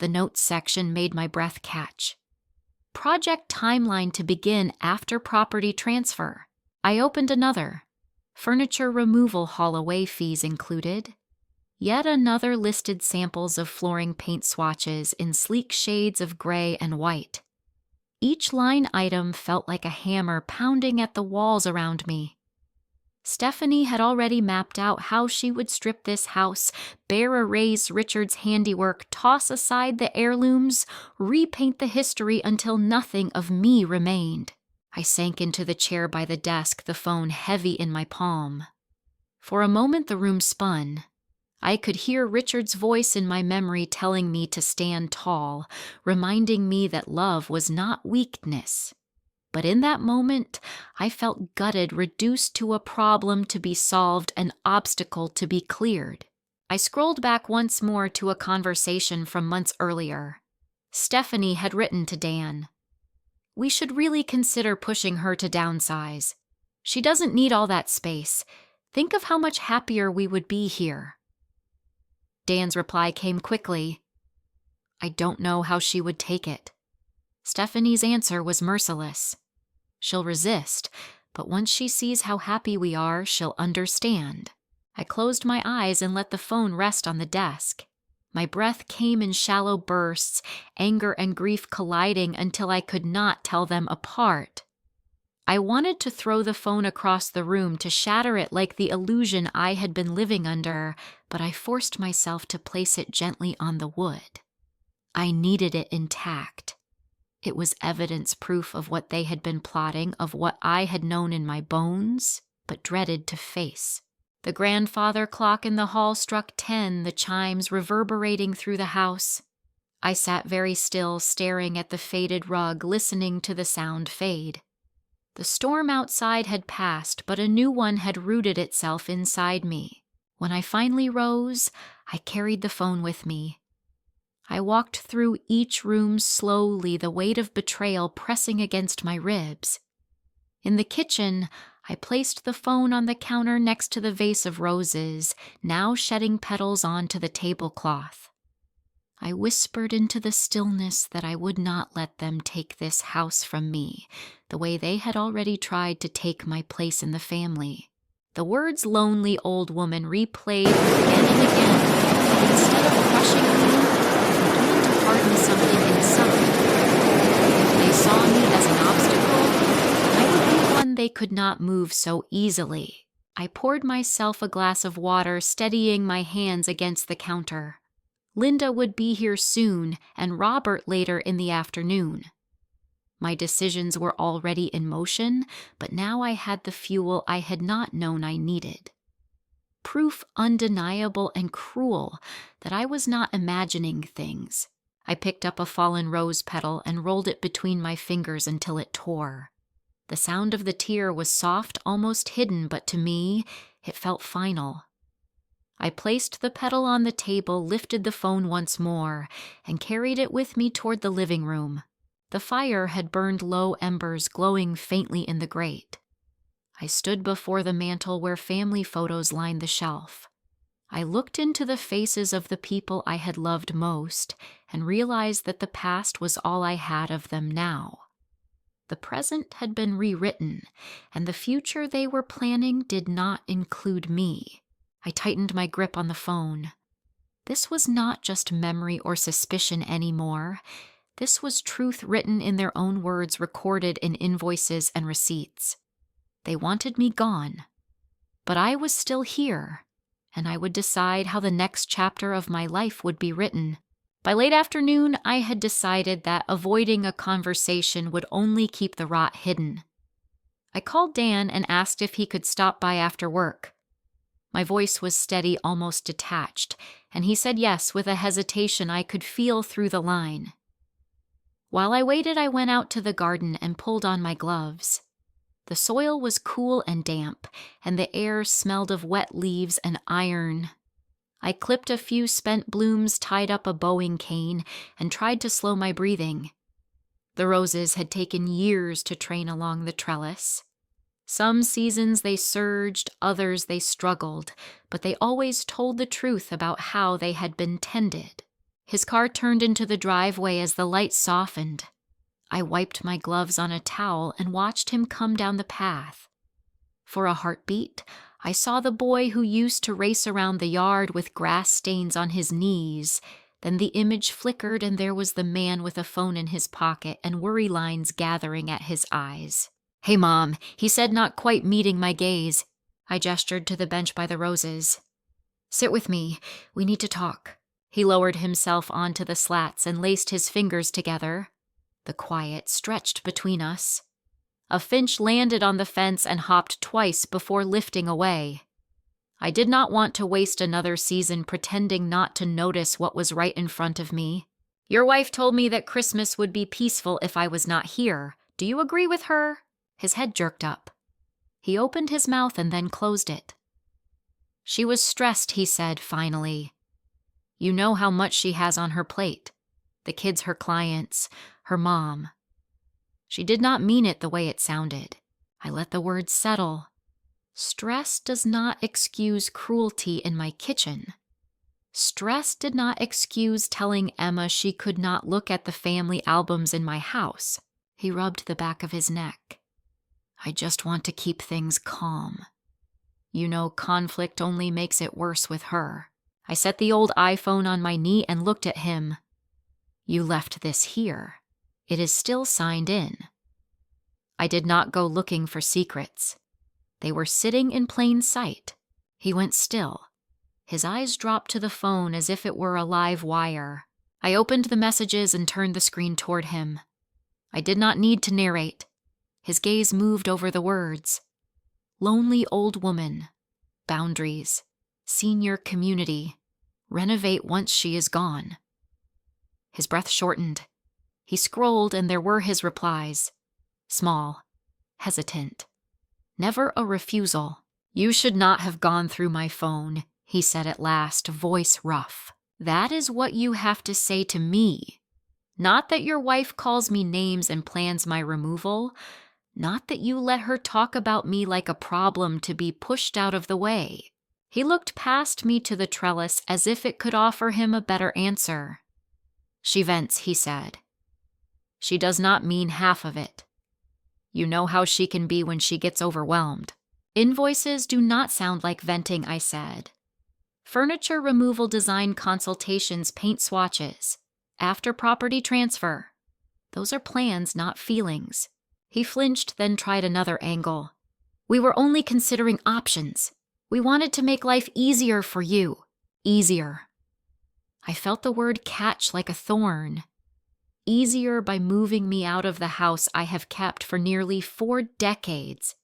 The notes section made my breath catch. Project timeline to begin after property transfer. I opened another. Furniture removal haul away fees included. Yet another listed samples of flooring paint swatches in sleek shades of gray and white. Each line item felt like a hammer pounding at the walls around me. Stephanie had already mapped out how she would strip this house, bare erase Richard's handiwork, toss aside the heirlooms, repaint the history until nothing of me remained. I sank into the chair by the desk, the phone heavy in my palm. For a moment the room spun. I could hear Richard's voice in my memory telling me to stand tall, reminding me that love was not weakness. But in that moment, I felt gutted, reduced to a problem to be solved, an obstacle to be cleared. I scrolled back once more to a conversation from months earlier. Stephanie had written to Dan. "We should really consider pushing her to downsize. She doesn't need all that space. Think of how much happier we would be here." Dan's reply came quickly. "I don't know how she would take it." Stephanie's answer was merciless. "She'll resist, but once she sees how happy we are, she'll understand." I closed my eyes and let the phone rest on the desk. My breath came in shallow bursts, anger and grief colliding until I could not tell them apart. I wanted to throw the phone across the room, to shatter it like the illusion I had been living under, but I forced myself to place it gently on the wood. I needed it intact. It was evidence, proof of what they had been plotting, of what I had known in my bones, but dreaded to face. The grandfather clock in the hall struck 10, the chimes reverberating through the house. I sat very still, staring at the faded rug, listening to the sound fade. The storm outside had passed, but a new one had rooted itself inside me. When I finally rose, I carried the phone with me. I walked through each room slowly, the weight of betrayal pressing against my ribs. In the kitchen, I placed the phone on the counter next to the vase of roses, now shedding petals onto the tablecloth. I whispered into the stillness that I would not let them take this house from me, the way they had already tried to take my place in the family. The words "lonely old woman" replayed again and again, but instead of crushing me, began to harden something inside. If they saw me as an obstacle, I would be one they could not move so easily. I poured myself a glass of water, steadying my hands against the counter. Linda would be here soon, and Robert later in the afternoon. My decisions were already in motion, but now I had the fuel I had not known I needed. Proof undeniable and cruel that I was not imagining things. I picked up a fallen rose petal and rolled it between my fingers until it tore. The sound of the tear was soft, almost hidden, but to me, it felt final. I placed the pedal on the table, lifted the phone once more, and carried it with me toward the living room. The fire had burned low embers glowing faintly in the grate. I stood before the mantel where family photos lined the shelf. I looked into the faces of the people I had loved most and realized that the past was all I had of them now. The present had been rewritten, and the future they were planning did not include me. I tightened my grip on the phone. This was not just memory or suspicion anymore. This was truth written in their own words, recorded in invoices and receipts. They wanted me gone, but I was still here, and I would decide how the next chapter of my life would be written. By late afternoon, I had decided that avoiding a conversation would only keep the rot hidden. I called Dan and asked if he could stop by after work. My voice was steady, almost detached, and he said yes with a hesitation I could feel through the line. While I waited, I went out to the garden and pulled on my gloves. The soil was cool and damp, and the air smelled of wet leaves and iron. I clipped a few spent blooms, tied up a bowing cane, and tried to slow my breathing. The roses had taken years to train along the trellis. Some seasons they surged, others they struggled, but they always told the truth about how they had been tended. His car turned into the driveway as the light softened. I wiped my gloves on a towel and watched him come down the path. For a heartbeat, I saw the boy who used to race around the yard with grass stains on his knees. Then the image flickered and there was the man with a phone in his pocket and worry lines gathering at his eyes. "Hey, Mom," he said, not quite meeting my gaze. I gestured to the bench by the roses. "Sit with me. We need to talk." He lowered himself onto the slats and laced his fingers together. The quiet stretched between us. A finch landed on the fence and hopped twice before lifting away. I did not want to waste another season pretending not to notice what was right in front of me. "Your wife told me that Christmas would be peaceful if I was not here. Do you agree with her?" His head jerked up. He opened his mouth and then closed it. "She was stressed," he said finally. "You know how much she has on her plate. The kids her clients, her mom." She did not mean it the way it sounded. I let the words settle. Stress does not excuse cruelty in my kitchen. Stress did not excuse telling Emma she could not look at the family albums in my house. He rubbed the back of his neck. "I just want to keep things calm. You know, conflict only makes it worse with her." I set the old iPhone on my knee and looked at him. "You left this here. It is still signed in." I did not go looking for secrets. They were sitting in plain sight. He went still. His eyes dropped to the phone as if it were a live wire. I opened the messages and turned the screen toward him. I did not need to narrate. His gaze moved over the words. Lonely old woman. Boundaries. Senior community. Renovate once she is gone. His breath shortened. He scrolled and there were his replies. Small. Hesitant. Never a refusal. "You should not have gone through my phone," he said at last, voice rough. "That is what you have to say to me. Not that your wife calls me names and plans my removal. Not that you let her talk about me like a problem to be pushed out of the way." He looked past me to the trellis as if it could offer him a better answer. "She vents," he said. "She does not mean half of it. You know how she can be when she gets overwhelmed." "Invoices do not sound like venting," I said. "Furniture removal design consultations, paint swatches. After property transfer. Those are plans, not feelings." He flinched, then tried another angle. "We were only considering options. We wanted to make life easier for you. Easier." I felt the word catch like a thorn. Easier by moving me out of the house I have kept for nearly 4 decades.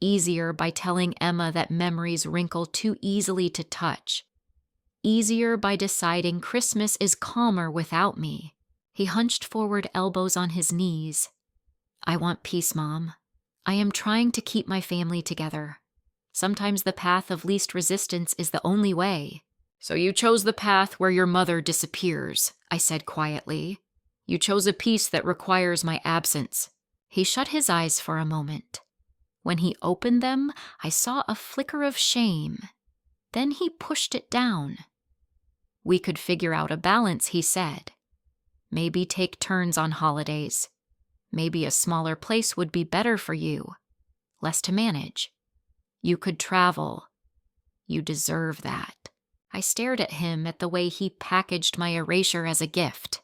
Easier by telling Emma that memories wrinkle too easily to touch. Easier by deciding Christmas is calmer without me. He hunched forward, elbows on his knees. "I want peace, Mom. I am trying to keep my family together. Sometimes the path of least resistance is the only way. So you chose the path where your mother disappears, I said quietly. You chose a peace that requires my absence. He shut his eyes for a moment. When he opened them, I saw a flicker of shame. Then he pushed it down. We could figure out a balance, he said. Maybe take turns on holidays. Maybe a smaller place would be better for you. Less to manage. You could travel. You deserve that. I stared at him at the way he packaged my erasure as a gift.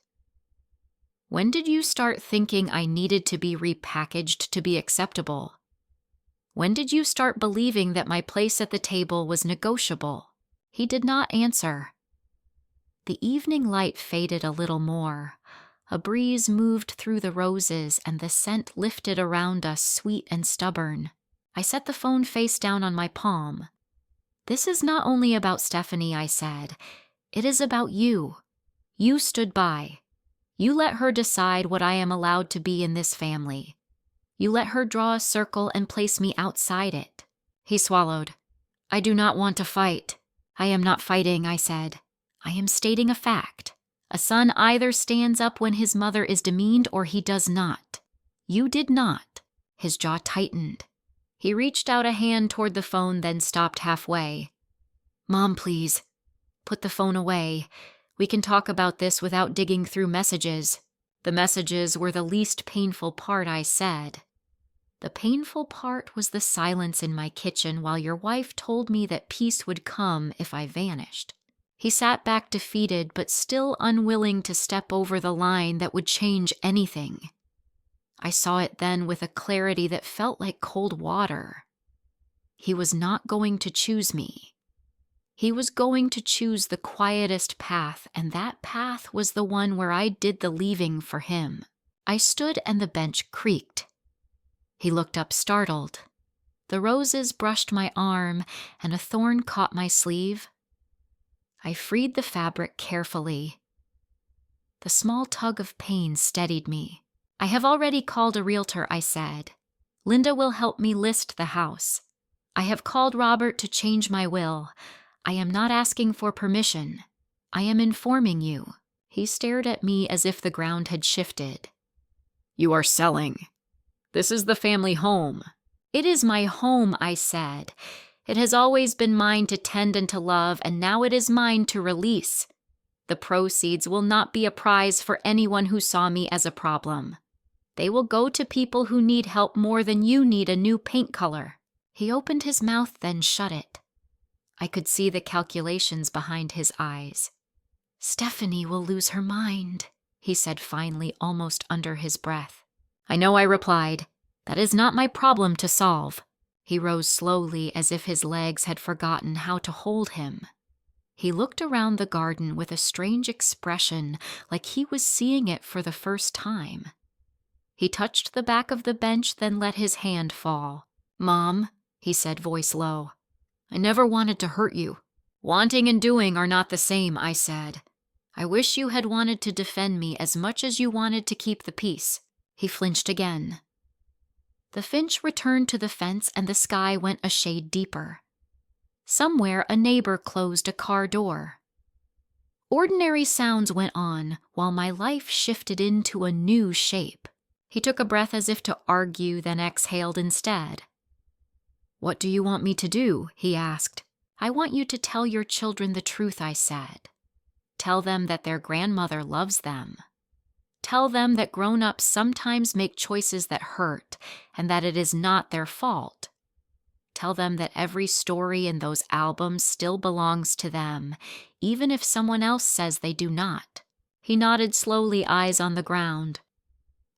When did you start thinking I needed to be repackaged to be acceptable? When did you start believing that my place at the table was negotiable? He did not answer. The evening light faded a little more. A breeze moved through the roses and the scent lifted around us, sweet and stubborn. I set the phone face down on my palm. This is not only about Stephanie, I said. It is about you. You stood by. You let her decide what I am allowed to be in this family. You let her draw a circle and place me outside it. He swallowed. I do not want to fight. I am not fighting, I said. I am stating a fact. A son either stands up when his mother is demeaned or he does not. You did not. His jaw tightened. He reached out a hand toward the phone, then stopped halfway. Mom, please. Put the phone away. We can talk about this without digging through messages. The messages were the least painful part, I said. The painful part was the silence in my kitchen while your wife told me that peace would come if I vanished. He sat back defeated, but still unwilling to step over the line that would change anything. I saw it then with a clarity that felt like cold water. He was not going to choose me. He was going to choose the quietest path, and that path was the one where I did the leaving for him. I stood and the bench creaked. He looked up startled. The roses brushed my arm, and a thorn caught my sleeve. I freed the fabric carefully. The small tug of pain steadied me. I have already called a realtor, I said. Linda will help me list the house. I have called Robert to change my will. I am not asking for permission. I am informing you. He stared at me as if the ground had shifted. You are selling. This is the family home. It is my home, I said. It has always been mine to tend and to love, and now it is mine to release. The proceeds will not be a prize for anyone who saw me as a problem. They will go to people who need help more than you need a new paint color. He opened his mouth, then shut it. I could see the calculations behind his eyes. Stephanie will lose her mind, he said finally, almost under his breath. I know, I replied. That is not my problem to solve. He rose slowly as if his legs had forgotten how to hold him. He looked around the garden with a strange expression, like he was seeing it for the first time. He touched the back of the bench, then let his hand fall. Mom, he said, voice low. I never wanted to hurt you. Wanting and doing are not the same, I said. I wish you had wanted to defend me as much as you wanted to keep the peace. He flinched again. The finch returned to the fence and the sky went a shade deeper. Somewhere a neighbor closed a car door. Ordinary sounds went on while my life shifted into a new shape. He took a breath as if to argue, then exhaled instead. What do you want me to do? He asked. I want you to tell your children the truth, I said. Tell them that their grandmother loves them. Tell them that grown-ups sometimes make choices that hurt and that it is not their fault. Tell them that every story in those albums still belongs to them, even if someone else says they do not. He nodded slowly, eyes on the ground.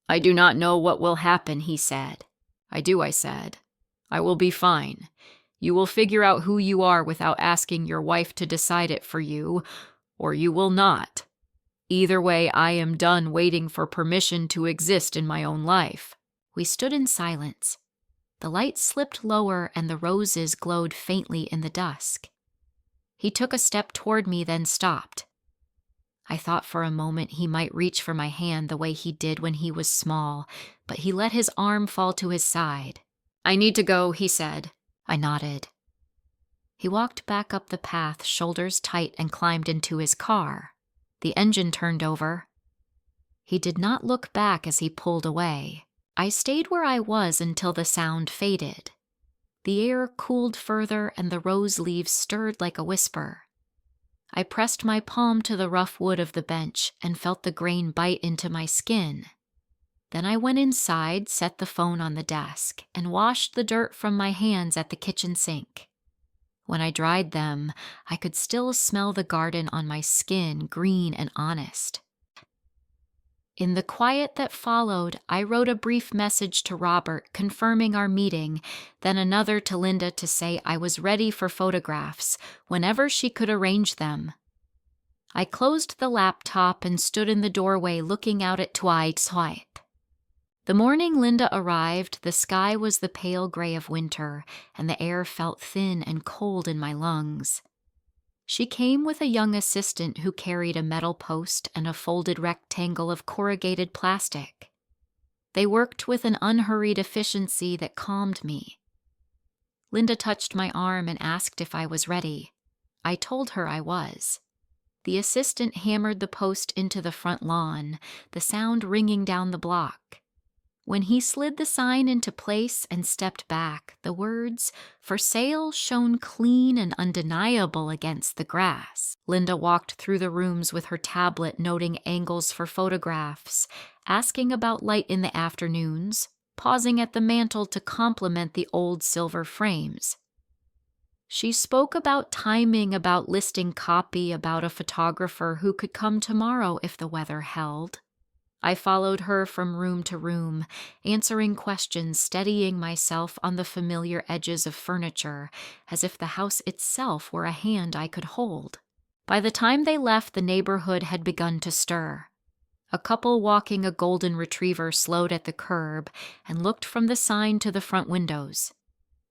I do not know what will happen, he said. I do, I said. I will be fine. You will figure out who you are without asking your wife to decide it for you, or you will not. Either way, I am done waiting for permission to exist in my own life. We stood in silence. The light slipped lower and the roses glowed faintly in the dusk. He took a step toward me, then stopped. I thought for a moment he might reach for my hand the way he did when he was small, but he let his arm fall to his side. I need to go, he said. I nodded. He walked back up the path, shoulders tight, and climbed into his car. The engine turned over. He did not look back as he pulled away. I stayed where I was until the sound faded. The air cooled further and the rose leaves stirred like a whisper. I pressed my palm to the rough wood of the bench and felt the grain bite into my skin. Then I went inside, set the phone on the desk, and washed the dirt from my hands at the kitchen sink. When I dried them, I could still smell the garden on my skin, green and honest. In the quiet that followed, I wrote a brief message to Robert confirming our meeting, then another to Linda to say I was ready for photographs whenever she could arrange them. I closed the laptop and stood in the doorway looking out at Twilight. The morning Linda arrived, the sky was the pale gray of winter, and the air felt thin and cold in my lungs. She came with a young assistant who carried a metal post and a folded rectangle of corrugated plastic. They worked with an unhurried efficiency that calmed me. Linda touched my arm and asked if I was ready. I told her I was. The assistant hammered the post into the front lawn, the sound ringing down the block. When he slid the sign into place and stepped back, the words, "For sale," shone clean and undeniable against the grass. Linda walked through the rooms with her tablet noting angles for photographs, asking about light in the afternoons, pausing at the mantel to compliment the old silver frames. She spoke about timing, about listing copy, about a photographer who could come tomorrow if the weather held. I followed her from room to room, answering questions, steadying myself on the familiar edges of furniture, as if the house itself were a hand I could hold. By the time they left, the neighborhood had begun to stir. A couple walking a golden retriever slowed at the curb and looked from the sign to the front windows.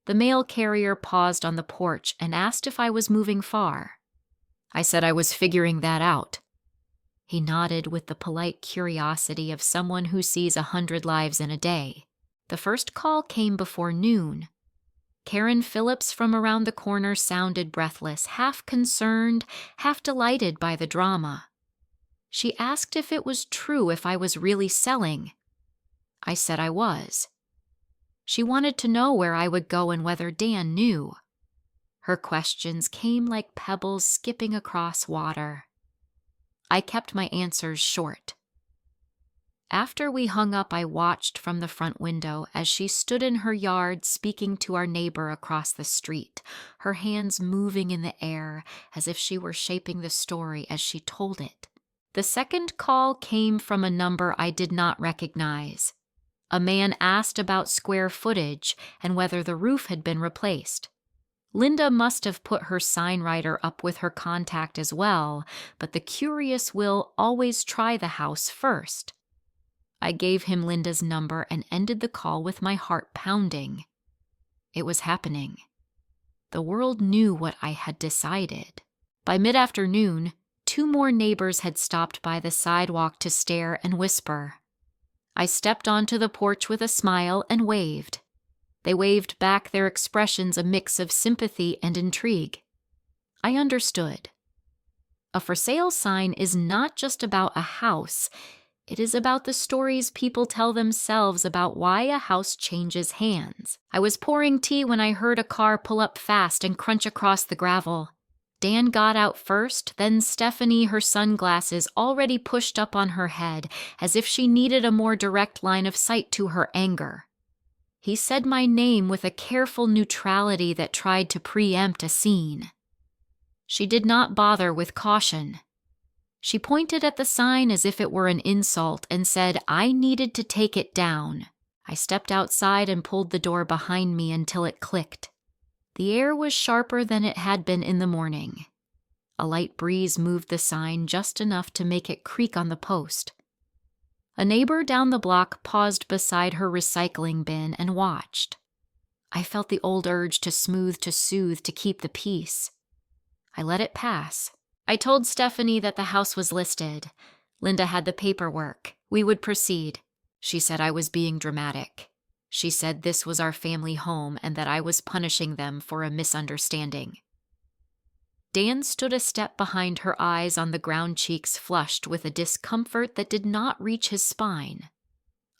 The mail carrier paused on the porch and asked if I was moving far. I said I was figuring that out. He nodded with the polite curiosity of someone who sees 100 lives in a day. The first call came before noon. Karen Phillips from around the corner sounded breathless, half concerned, half delighted by the drama. She asked if it was true if I was really selling. I said I was. She wanted to know where I would go and whether Dan knew. Her questions came like pebbles skipping across water. I kept my answers short. After we hung up, I watched from the front window as she stood in her yard speaking to our neighbor across the street, her hands moving in the air as if she were shaping the story as she told it. The second call came from a number I did not recognize. A man asked about square footage and whether the roof had been replaced. Linda must have put her sign writer up with her contact as well, but the curious will always try the house first. I gave him Linda's number and ended the call with my heart pounding. It was happening. The world knew what I had decided. By mid-afternoon, 2 more neighbors had stopped by the sidewalk to stare and whisper. I stepped onto the porch with a smile and waved. They waved back, their expressions a mix of sympathy and intrigue. I understood. A for sale sign is not just about a house. It is about the stories people tell themselves about why a house changes hands. I was pouring tea when I heard a car pull up fast and crunch across the gravel. Dan got out first, then Stephanie, her sunglasses already pushed up on her head, as if she needed a more direct line of sight to her anger. He said my name with a careful neutrality that tried to preempt a scene. She did not bother with caution. She pointed at the sign as if it were an insult and said I needed to take it down. I stepped outside and pulled the door behind me until it clicked. The air was sharper than it had been in the morning. A light breeze moved the sign just enough to make it creak on the post. A neighbor down the block paused beside her recycling bin and watched. I felt the old urge to smooth, to soothe, to keep the peace. I let it pass. I told Stephanie that the house was listed. Linda had the paperwork. We would proceed. She said I was being dramatic. She said this was our family home and that I was punishing them for a misunderstanding. Dan stood a step behind her, eyes on the ground, cheeks flushed with a discomfort that did not reach his spine.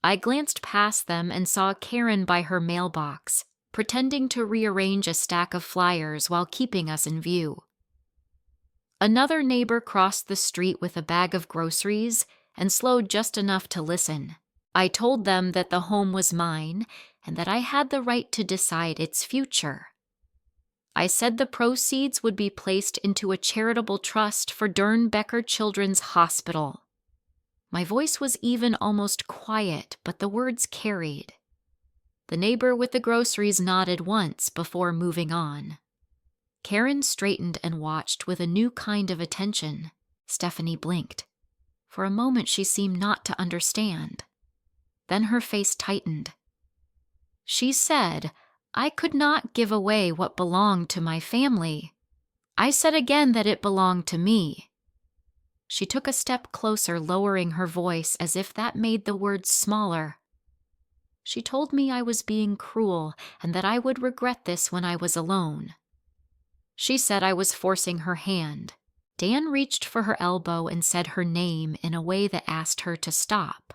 I glanced past them and saw Karen by her mailbox, pretending to rearrange a stack of flyers while keeping us in view. Another neighbor crossed the street with a bag of groceries and slowed just enough to listen. I told them that the home was mine and that I had the right to decide its future. I said the proceeds would be placed into a charitable trust for Dernbecker Children's Hospital. My voice was even almost quiet, but the words carried. The neighbor with the groceries nodded once before moving on. Karen straightened and watched with a new kind of attention. Stephanie blinked. For a moment she seemed not to understand. Then her face tightened. She said, I could not give away what belonged to my family. I said again that it belonged to me. She took a step closer, lowering her voice as if that made the words smaller. She told me I was being cruel and that I would regret this when I was alone. She said I was forcing her hand. Dan reached for her elbow and said her name in a way that asked her to stop.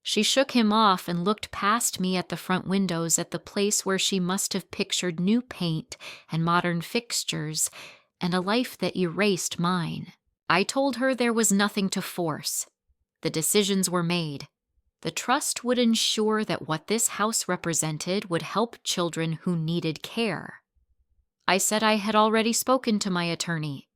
She shook him off and looked past me at the front windows at the place where she must have pictured new paint and modern fixtures and a life that erased mine. I told her there was nothing to force. The decisions were made. The trust would ensure that what this house represented would help children who needed care. I said I had already spoken to my attorney.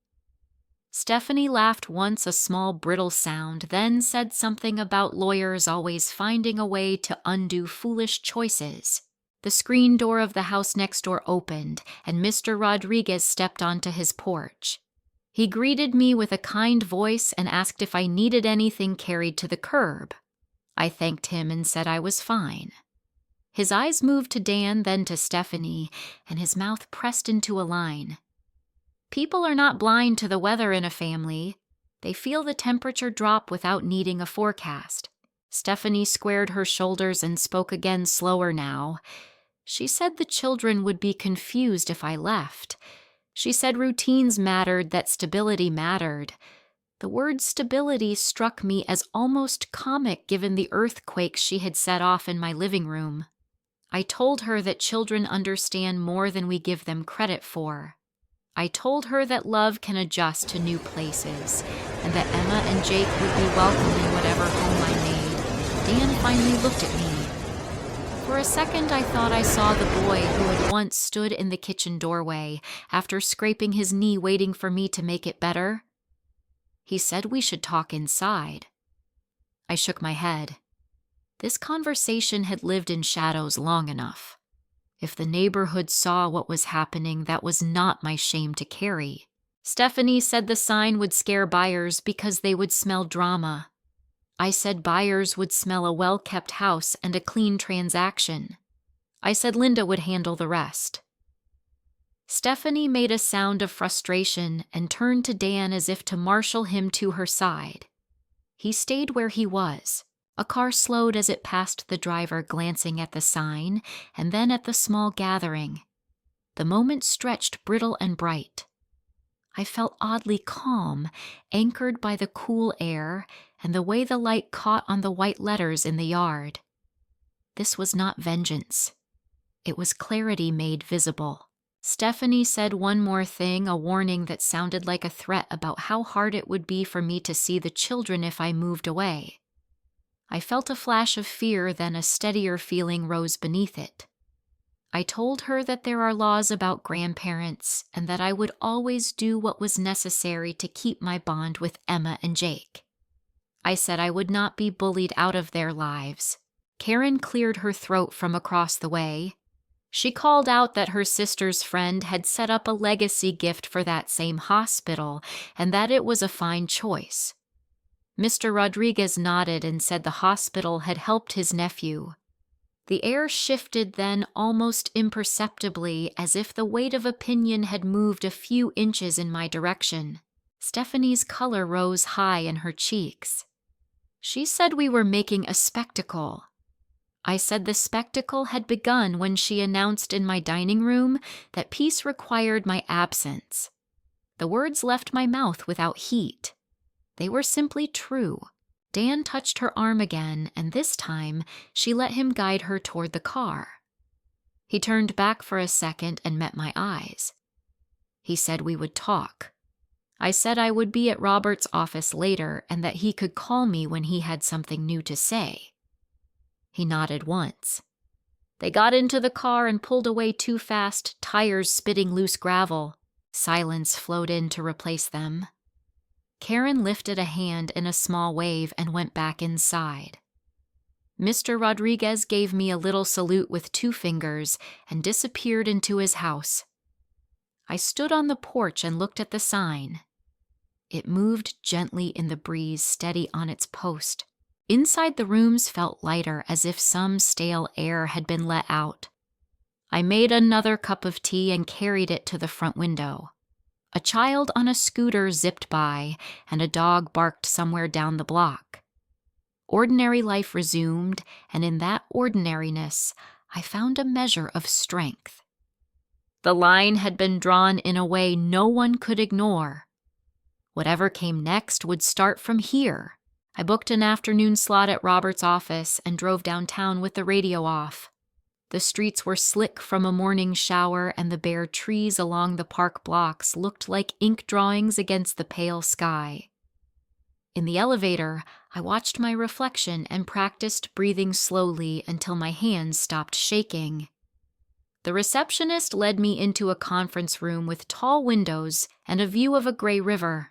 Stephanie laughed once, a small brittle sound, then said something about lawyers always finding a way to undo foolish choices. The screen door of the house next door opened, and Mr. Rodriguez stepped onto his porch. He greeted me with a kind voice and asked if I needed anything carried to the curb. I thanked him and said I was fine. His eyes moved to Dan, then to Stephanie, and his mouth pressed into a line. People are not blind to the weather in a family. They feel the temperature drop without needing a forecast. Stephanie squared her shoulders and spoke again, slower now. She said the children would be confused if I left. She said routines mattered, that stability mattered. The word stability struck me as almost comic given the earthquakes she had set off in my living room. I told her that children understand more than we give them credit for. I told her that love can adjust to new places, and that Emma and Jake would be welcome in whatever home I made. Dan finally looked at me. For a second, I thought I saw the boy who had once stood in the kitchen doorway after scraping his knee waiting for me to make it better. He said we should talk inside. I shook my head. This conversation had lived in shadows long enough. If the neighborhood saw what was happening, that was not my shame to carry. Stephanie said the sign would scare buyers because they would smell drama. I said buyers would smell a well-kept house and a clean transaction. I said Linda would handle the rest. Stephanie made a sound of frustration and turned to Dan as if to marshal him to her side. He stayed where he was. A car slowed as it passed the driver, glancing at the sign and then at the small gathering. The moment stretched brittle and bright. I felt oddly calm, anchored by the cool air and the way the light caught on the white letters in the yard. This was not vengeance. It was clarity made visible. Stephanie said one more thing, a warning that sounded like a threat about how hard it would be for me to see the children if I moved away. I felt a flash of fear, then a steadier feeling rose beneath it. I told her that there are laws about grandparents and that I would always do what was necessary to keep my bond with Emma and Jake. I said I would not be bullied out of their lives. Karen cleared her throat from across the way. She called out that her sister's friend had set up a legacy gift for that same hospital and that it was a fine choice. Mr. Rodriguez nodded and said the hospital had helped his nephew. The air shifted then almost imperceptibly, as if the weight of opinion had moved a few inches in my direction. Stephanie's color rose high in her cheeks. She said we were making a spectacle. I said the spectacle had begun when she announced in my dining room that peace required my absence. The words left my mouth without heat. They were simply true. Dan touched her arm again, and this time she let him guide her toward the car. He turned back for a second and met my eyes. He said we would talk. I said I would be at Robert's office later and that he could call me when he had something new to say. He nodded once. They got into the car and pulled away too fast, tires spitting loose gravel. Silence flowed in to replace them. Karen lifted a hand in a small wave and went back inside. Mr. Rodriguez gave me a little salute with 2 fingers and disappeared into his house. I stood on the porch and looked at the sign. It moved gently in the breeze, steady on its post. Inside the rooms felt lighter, as if some stale air had been let out. I made another cup of tea and carried it to the front window. A child on a scooter zipped by, and a dog barked somewhere down the block. Ordinary life resumed, and in that ordinariness, I found a measure of strength. The line had been drawn in a way no one could ignore. Whatever came next would start from here. I booked an afternoon slot at Robert's office and drove downtown with the radio off. The streets were slick from a morning shower, and the bare trees along the park blocks looked like ink drawings against the pale sky. In the elevator, I watched my reflection and practiced breathing slowly until my hands stopped shaking. The receptionist led me into a conference room with tall windows and a view of a gray river.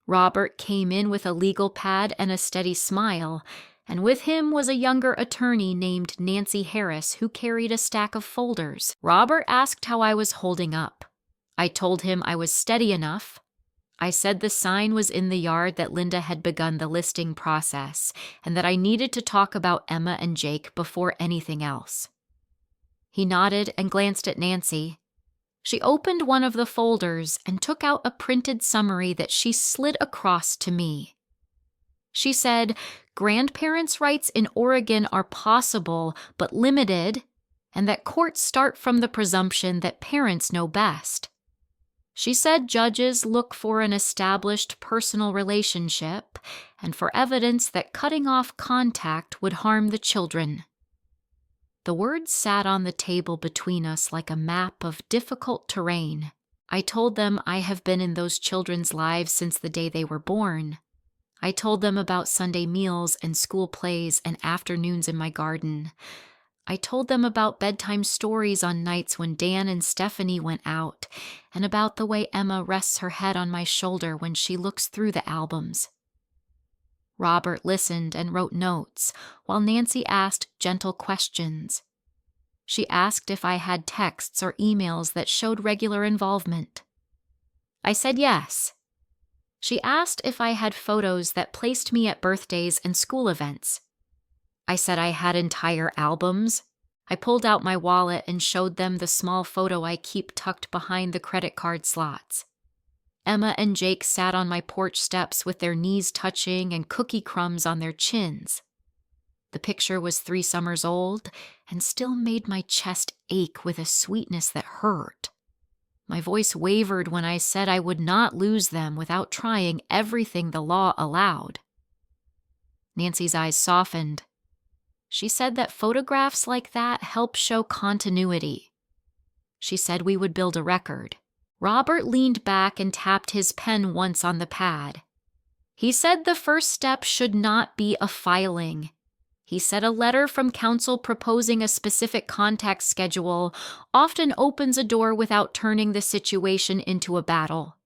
Robert came in with a legal pad and a steady smile, and with him was a younger attorney named Nancy Harris who carried a stack of folders. Robert asked how I was holding up. I told him I was steady enough. I said the sign was in the yard, that Linda had begun the listing process, and that I needed to talk about Emma and Jake before anything else. He nodded and glanced at Nancy. She opened one of the folders and took out a printed summary that she slid across to me. She said, grandparents' rights in Oregon are possible but limited, and that courts start from the presumption that parents know best. She said judges look for an established personal relationship and for evidence that cutting off contact would harm the children. The words sat on the table between us like a map of difficult terrain. I told them I have been in those children's lives since the day they were born. I told them about Sunday meals and school plays and afternoons in my garden. I told them about bedtime stories on nights when Dan and Stephanie went out, and about the way Emma rests her head on my shoulder when she looks through the albums. Robert listened and wrote notes, while Nancy asked gentle questions. She asked if I had texts or emails that showed regular involvement. I said yes. She asked if I had photos that placed me at birthdays and school events. I said I had entire albums. I pulled out my wallet and showed them the small photo I keep tucked behind the credit card slots. Emma and Jake sat on my porch steps with their knees touching and cookie crumbs on their chins. The picture was 3 summers old and still made my chest ache with a sweetness that hurt. My voice wavered when I said I would not lose them without trying everything the law allowed. Nancy's eyes softened. She said that photographs like that help show continuity. She said we would build a record. Robert leaned back and tapped his pen once on the pad. He said the first step should not be a filing. He said a letter from counsel proposing a specific contact schedule often opens a door without turning the situation into a battle.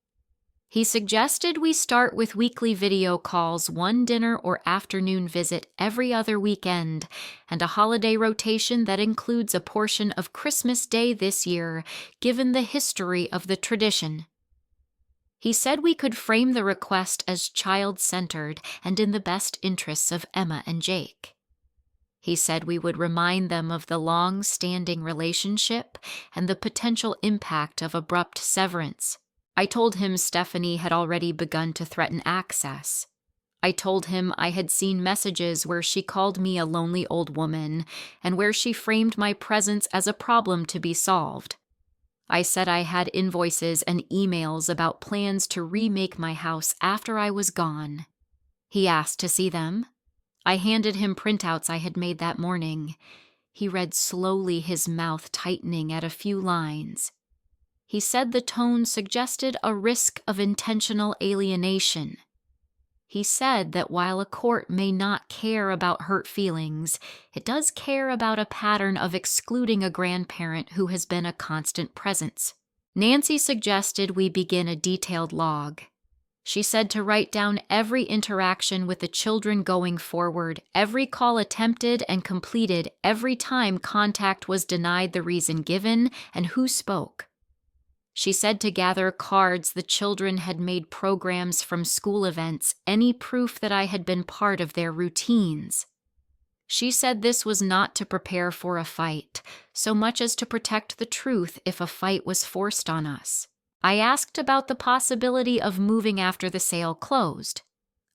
He suggested we start with weekly video calls, 1 dinner or afternoon visit every other weekend, and a holiday rotation that includes a portion of Christmas Day this year, given the history of the tradition. He said we could frame the request as child-centered and in the best interests of Emma and Jake. He said we would remind them of the long-standing relationship and the potential impact of abrupt severance. I told him Stephanie had already begun to threaten access. I told him I had seen messages where she called me a lonely old woman and where she framed my presence as a problem to be solved. I said I had invoices and emails about plans to remake my house after I was gone. He asked to see them. I handed him printouts I had made that morning. He read slowly, his mouth tightening at a few lines. He said the tone suggested a risk of intentional alienation. He said that while a court may not care about hurt feelings, it does care about a pattern of excluding a grandparent who has been a constant presence. Nancy suggested we begin a detailed log. She said to write down every interaction with the children going forward, every call attempted and completed, every time contact was denied the reason given, and who spoke. She said to gather cards the children had made, programs from school events, any proof that I had been part of their routines. She said this was not to prepare for a fight, so much as to protect the truth if a fight was forced on us. I asked about the possibility of moving after the sale closed.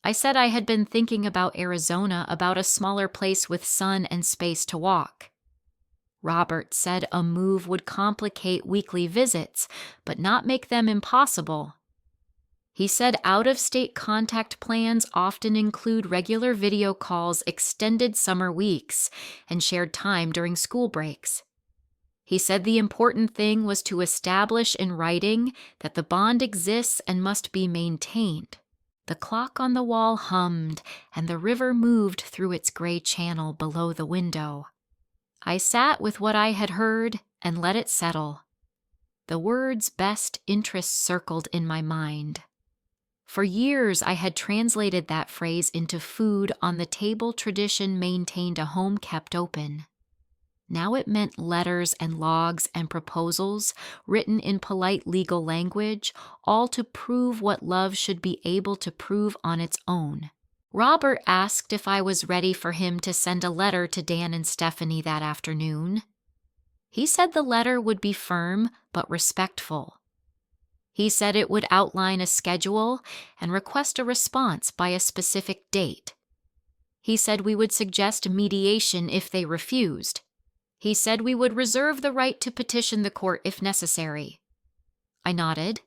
I said I had been thinking about Arizona, about a smaller place with sun and space to walk. Robert said a move would complicate weekly visits, but not make them impossible. He said out-of-state contact plans often include regular video calls, extended summer weeks, and shared time during school breaks. He said the important thing was to establish in writing that the bond exists and must be maintained. The clock on the wall hummed, and the river moved through its gray channel below the window. I sat with what I had heard and let it settle. The words best interests circled in my mind. For years I had translated that phrase into food on the table tradition maintained a home kept open. Now it meant letters and logs and proposals written in polite legal language, all to prove what love should be able to prove on its own. Robert asked if I was ready for him to send a letter to Dan and Stephanie that afternoon. He said the letter would be firm but respectful. He said it would outline a schedule and request a response by a specific date. He said we would suggest mediation if they refused. He said we would reserve the right to petition the court if necessary. I nodded.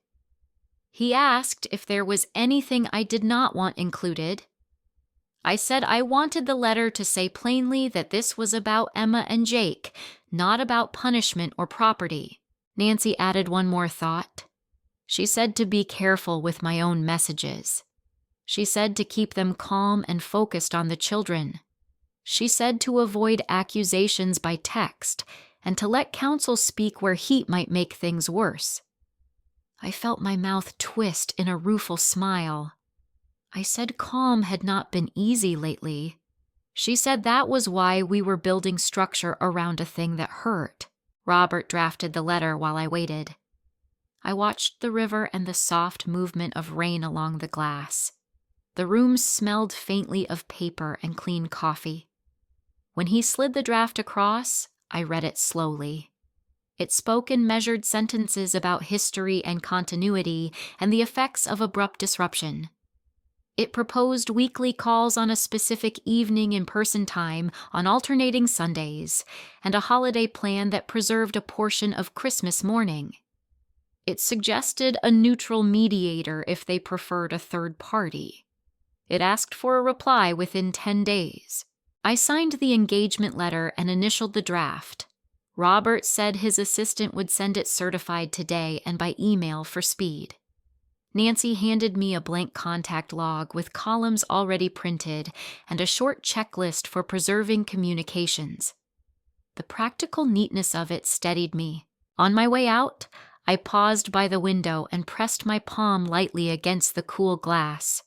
He asked if there was anything I did not want included. I said I wanted the letter to say plainly that this was about Emma and Jake, not about punishment or property. Nancy added one more thought. She said to be careful with my own messages. She said to keep them calm and focused on the children. She said to avoid accusations by text and to let counsel speak where heat might make things worse. I felt my mouth twist in a rueful smile. I said calm had not been easy lately. She said that was why we were building structure around a thing that hurt. Robert drafted the letter while I waited. I watched the river and the soft movement of rain along the glass. The room smelled faintly of paper and clean coffee. When he slid the draft across, I read it slowly. It spoke in measured sentences about history and continuity and the effects of abrupt disruption. It proposed weekly calls on a specific evening in-person time on alternating Sundays, and a holiday plan that preserved a portion of Christmas morning. It suggested a neutral mediator if they preferred a third party. It asked for a reply within 10 days. I signed the engagement letter and initialed the draft. Robert said his assistant would send it certified today and by email for speed. Nancy handed me a blank contact log with columns already printed and a short checklist for preserving communications. The practical neatness of it steadied me. On my way out, I paused by the window and pressed my palm lightly against the cool glass.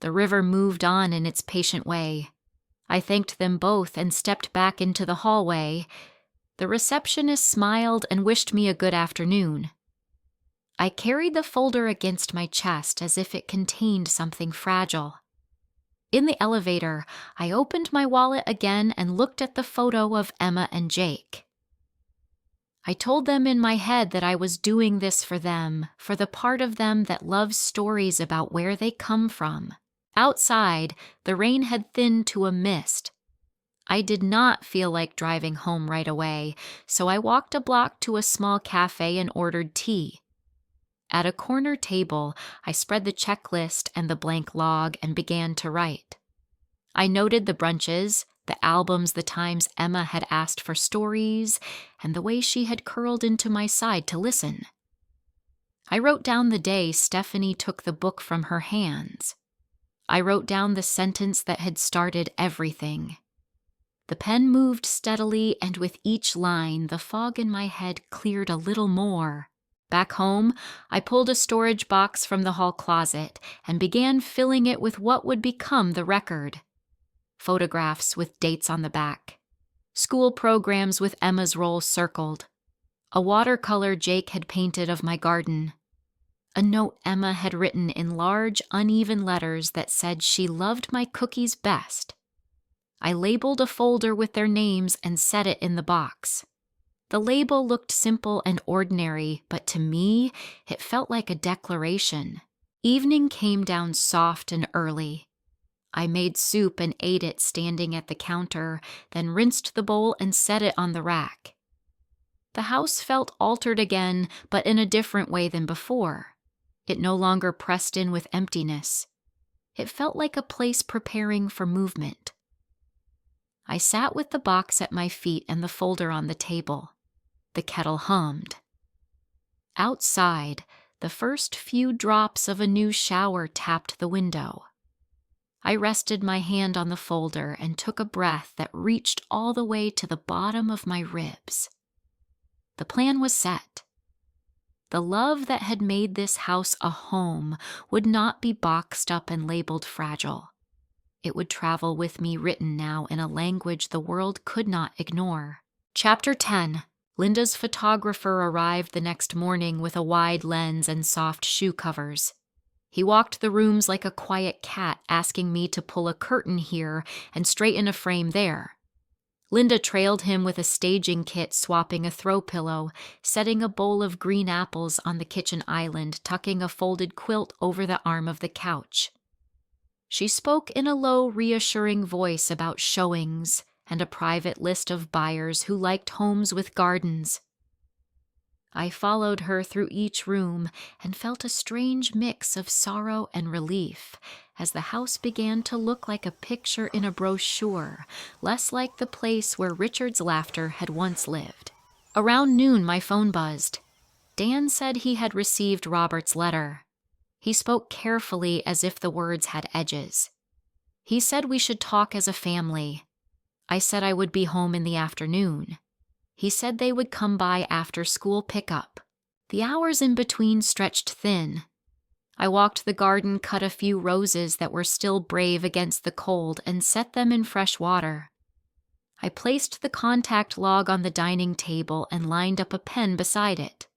The river moved on in its patient way. I thanked them both and stepped back into the hallway. The receptionist smiled and wished me a good afternoon. I carried the folder against my chest as if it contained something fragile. In the elevator, I opened my wallet again and looked at the photo of Emma and Jake. I told them in my head that I was doing this for them, for the part of them that loves stories about where they come from. Outside, the rain had thinned to a mist. I did not feel like driving home right away, so I walked a block to a small cafe and ordered tea. At a corner table, I spread the checklist and the blank log and began to write. I noted the brunches, the albums, the times Emma had asked for stories, and the way she had curled into my side to listen. I wrote down the day Stephanie took the book from her hands. I wrote down the sentence that had started everything. The pen moved steadily, and with each line, the fog in my head cleared a little more. Back home, I pulled a storage box from the hall closet and began filling it with what would become the record. Photographs with dates on the back. School programs with Emma's role circled. A watercolor Jake had painted of my garden. A note Emma had written in large, uneven letters that said she loved my cookies best. I labeled a folder with their names and set it in the box. The label looked simple and ordinary, but to me, it felt like a declaration. Evening came down soft and early. I made soup and ate it standing at the counter, then rinsed the bowl and set it on the rack. The house felt altered again, but in a different way than before. It no longer pressed in with emptiness. It felt like a place preparing for movement. I sat with the box at my feet and the folder on the table. The kettle hummed. Outside, the first few drops of a new shower tapped the window. I rested my hand on the folder and took a breath that reached all the way to the bottom of my ribs. The plan was set. The love that had made this house a home would not be boxed up and labeled fragile. It would travel with me, written now in a language the world could not ignore. Chapter 10. Linda's photographer arrived the next morning with a wide lens and soft shoe covers. He walked the rooms like a quiet cat, asking me to pull a curtain here and straighten a frame there. Linda trailed him with a staging kit, swapping a throw pillow, setting a bowl of green apples on the kitchen island, tucking a folded quilt over the arm of the couch. She spoke in a low, reassuring voice about showings and a private list of buyers who liked homes with gardens. I followed her through each room and felt a strange mix of sorrow and relief as the house began to look like a picture in a brochure, less like the place where Richard's laughter had once lived. Around noon, my phone buzzed. Dan said he had received Robert's letter. He spoke carefully as if the words had edges. He said we should talk as a family. I said I would be home in the afternoon. He said they would come by after school pickup. The hours in between stretched thin. I walked the garden, cut a few roses that were still brave against the cold, and set them in fresh water. I placed the contact log on the dining table and lined up a pen beside it.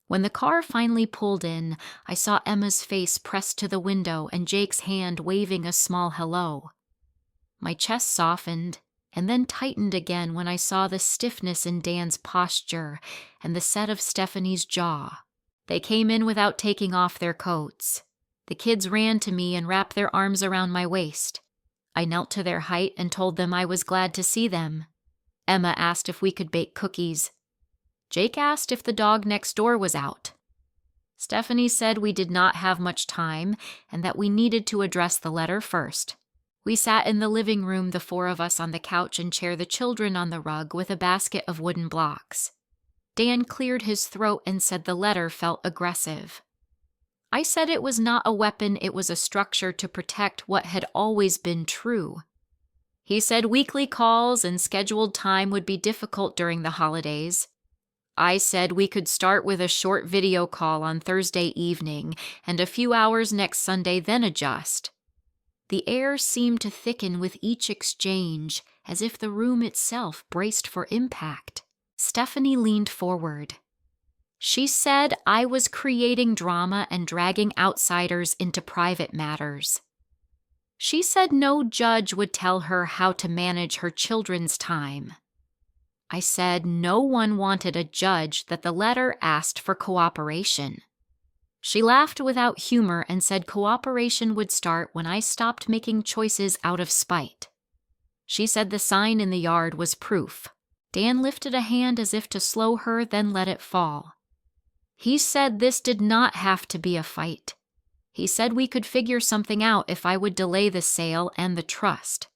When the car finally pulled in, I saw Emma's face pressed to the window and Jake's hand waving a small hello. My chest softened and then tightened again when I saw the stiffness in Dan's posture and the set of Stephanie's jaw. They came in without taking off their coats. The kids ran to me and wrapped their arms around my waist. I knelt to their height and told them I was glad to see them. Emma asked if we could bake cookies. Jake asked if the dog next door was out. Stephanie said we did not have much time and that we needed to address the letter first. We sat in the living room, the four of us on the couch and chair, the children on the rug with a basket of wooden blocks. Dan cleared his throat and said the letter felt aggressive. I said it was not a weapon, it was a structure to protect what had always been true. He said weekly calls and scheduled time would be difficult during the holidays. I said we could start with a short video call on Thursday evening and a few hours next Sunday, then adjust. The air seemed to thicken with each exchange, as if the room itself braced for impact. Stephanie leaned forward. She said I was creating drama and dragging outsiders into private matters. She said no judge would tell her how to manage her children's time. I said no one wanted a judge, that the letter asked for cooperation. She laughed without humor and said cooperation would start when I stopped making choices out of spite. She said the sign in the yard was proof. Dan lifted a hand as if to slow her, then let it fall. He said this did not have to be a fight. He said we could figure something out if I would delay the sale and the trust.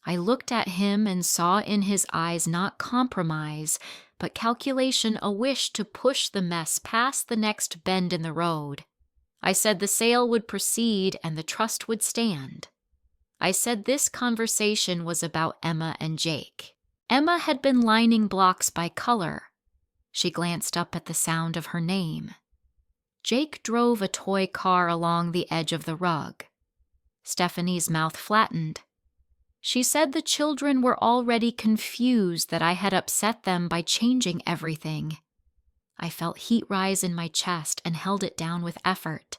I looked at him and saw in his eyes not compromise, but calculation, a wish to push the mess past the next bend in the road. I said the sale would proceed and the trust would stand. I said this conversation was about Emma and Jake. Emma had been lining blocks by color. She glanced up at the sound of her name. Jake drove a toy car along the edge of the rug. Stephanie's mouth flattened. She said the children were already confused that I had upset them by changing everything. I felt heat rise in my chest and held it down with effort.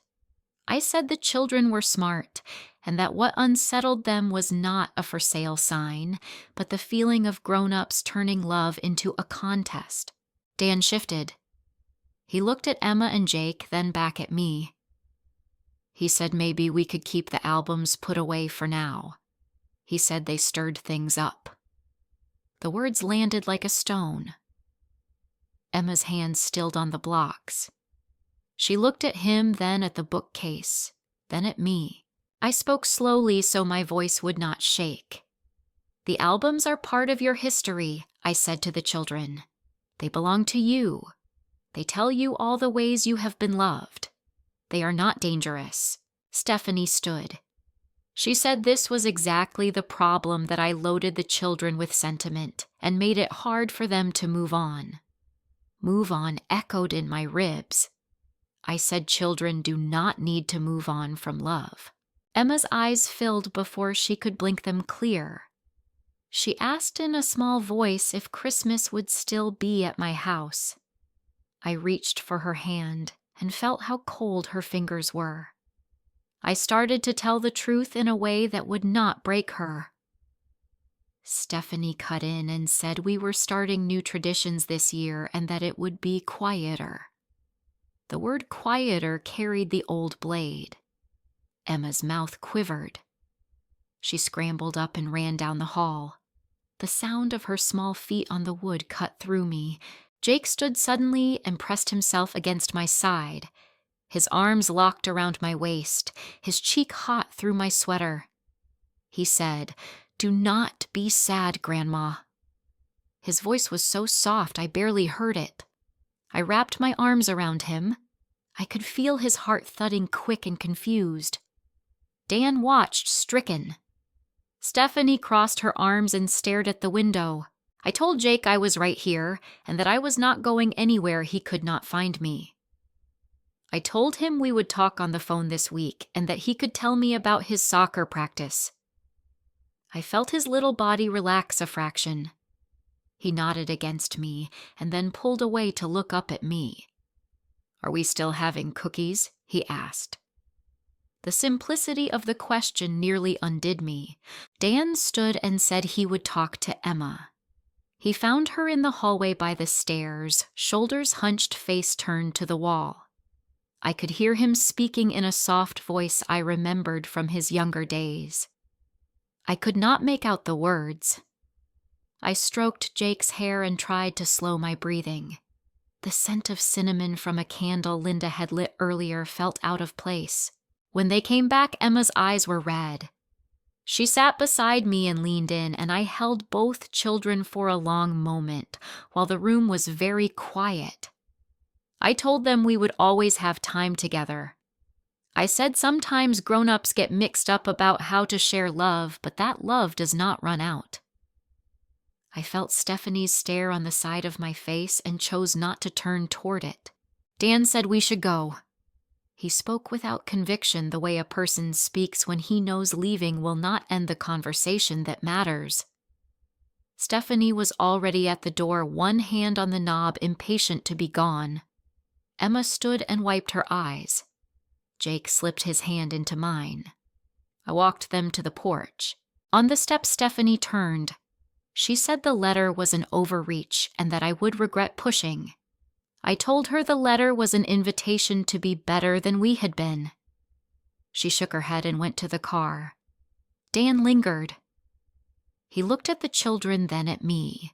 I said the children were smart and that what unsettled them was not a for sale sign, but the feeling of grown-ups turning love into a contest. Dan shifted. He looked at Emma and Jake, then back at me. He said maybe we could keep the albums put away for now. He said they stirred things up. The words landed like a stone. Emma's hands stilled on the blocks. She looked at him, then at the bookcase, then at me. I spoke slowly so my voice would not shake. The albums are part of your history, I said to the children. They belong to you. They tell you all the ways you have been loved. They are not dangerous. Stephanie stood. She said this was exactly the problem, that I loaded the children with sentiment and made it hard for them to move on. Move on echoed in my ribs. I said children do not need to move on from love. Emma's eyes filled before she could blink them clear. She asked in a small voice if Christmas would still be at my house. I reached for her hand and felt how cold her fingers were. I started to tell the truth in a way that would not break her. Stephanie cut in and said we were starting new traditions this year and that it would be quieter. The word quieter carried the old blade. Emma's mouth quivered. She scrambled up and ran down the hall. The sound of her small feet on the wood cut through me. Jake stood suddenly and pressed himself against my side. His arms locked around my waist, his cheek hot through my sweater. He said, "Do not be sad, Grandma." His voice was so soft I barely heard it. I wrapped my arms around him. I could feel his heart thudding quick and confused. Dan watched, stricken. Stephanie crossed her arms and stared at the window. I told Jake I was right here and that I was not going anywhere he could not find me. I told him we would talk on the phone this week and that he could tell me about his soccer practice. I felt his little body relax a fraction. He nodded against me and then pulled away to look up at me. "Are we still having cookies?" he asked. The simplicity of the question nearly undid me. Dan stood and said he would talk to Emma. He found her in the hallway by the stairs, shoulders hunched, face turned to the wall. I could hear him speaking in a soft voice I remembered from his younger days. I could not make out the words. I stroked Jake's hair and tried to slow my breathing. The scent of cinnamon from a candle Linda had lit earlier felt out of place. When they came back, Emma's eyes were red. She sat beside me and leaned in, and I held both children for a long moment, while the room was very quiet. I told them we would always have time together. I said sometimes grown-ups get mixed up about how to share love, but that love does not run out. I felt Stephanie's stare on the side of my face and chose not to turn toward it. Dan said we should go. He spoke without conviction, the way a person speaks when he knows leaving will not end the conversation that matters. Stephanie was already at the door, one hand on the knob, impatient to be gone. Emma stood and wiped her eyes. Jake slipped his hand into mine. I walked them to the porch. On the steps, Stephanie turned. She said the letter was an overreach and that I would regret pushing. I told her the letter was an invitation to be better than we had been. She shook her head and went to the car. Dan lingered. He looked at the children, then at me.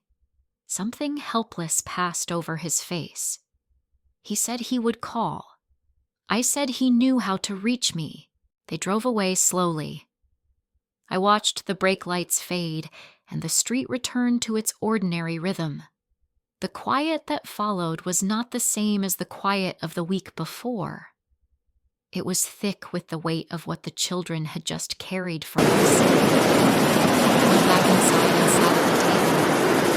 Something helpless passed over his face. He said he would call. I said he knew how to reach me. They drove away slowly. I watched the brake lights fade, and the street returned to its ordinary rhythm. The quiet that followed was not the same as the quiet of the week before. It was thick with the weight of what the children had just carried for us. I went back inside and sat at the table.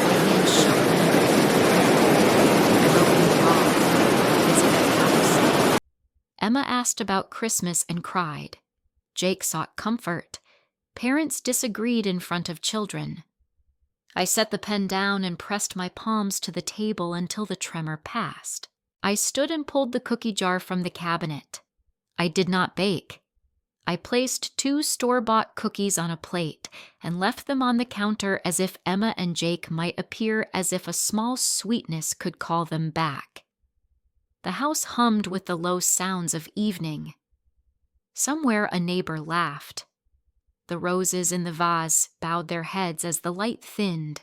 My hands shook. I wrote in the log, visit at house. Emma asked about Christmas and cried. Jake sought comfort. Parents disagreed in front of children. I set the pen down and pressed my palms to the table until the tremor passed. I stood and pulled the cookie jar from the cabinet. I did not bake. I placed 2 store-bought cookies on a plate and left them on the counter as if Emma and Jake might appear, as if a small sweetness could call them back. The house hummed with the low sounds of evening. Somewhere a neighbor laughed. The roses in the vase bowed their heads as the light thinned.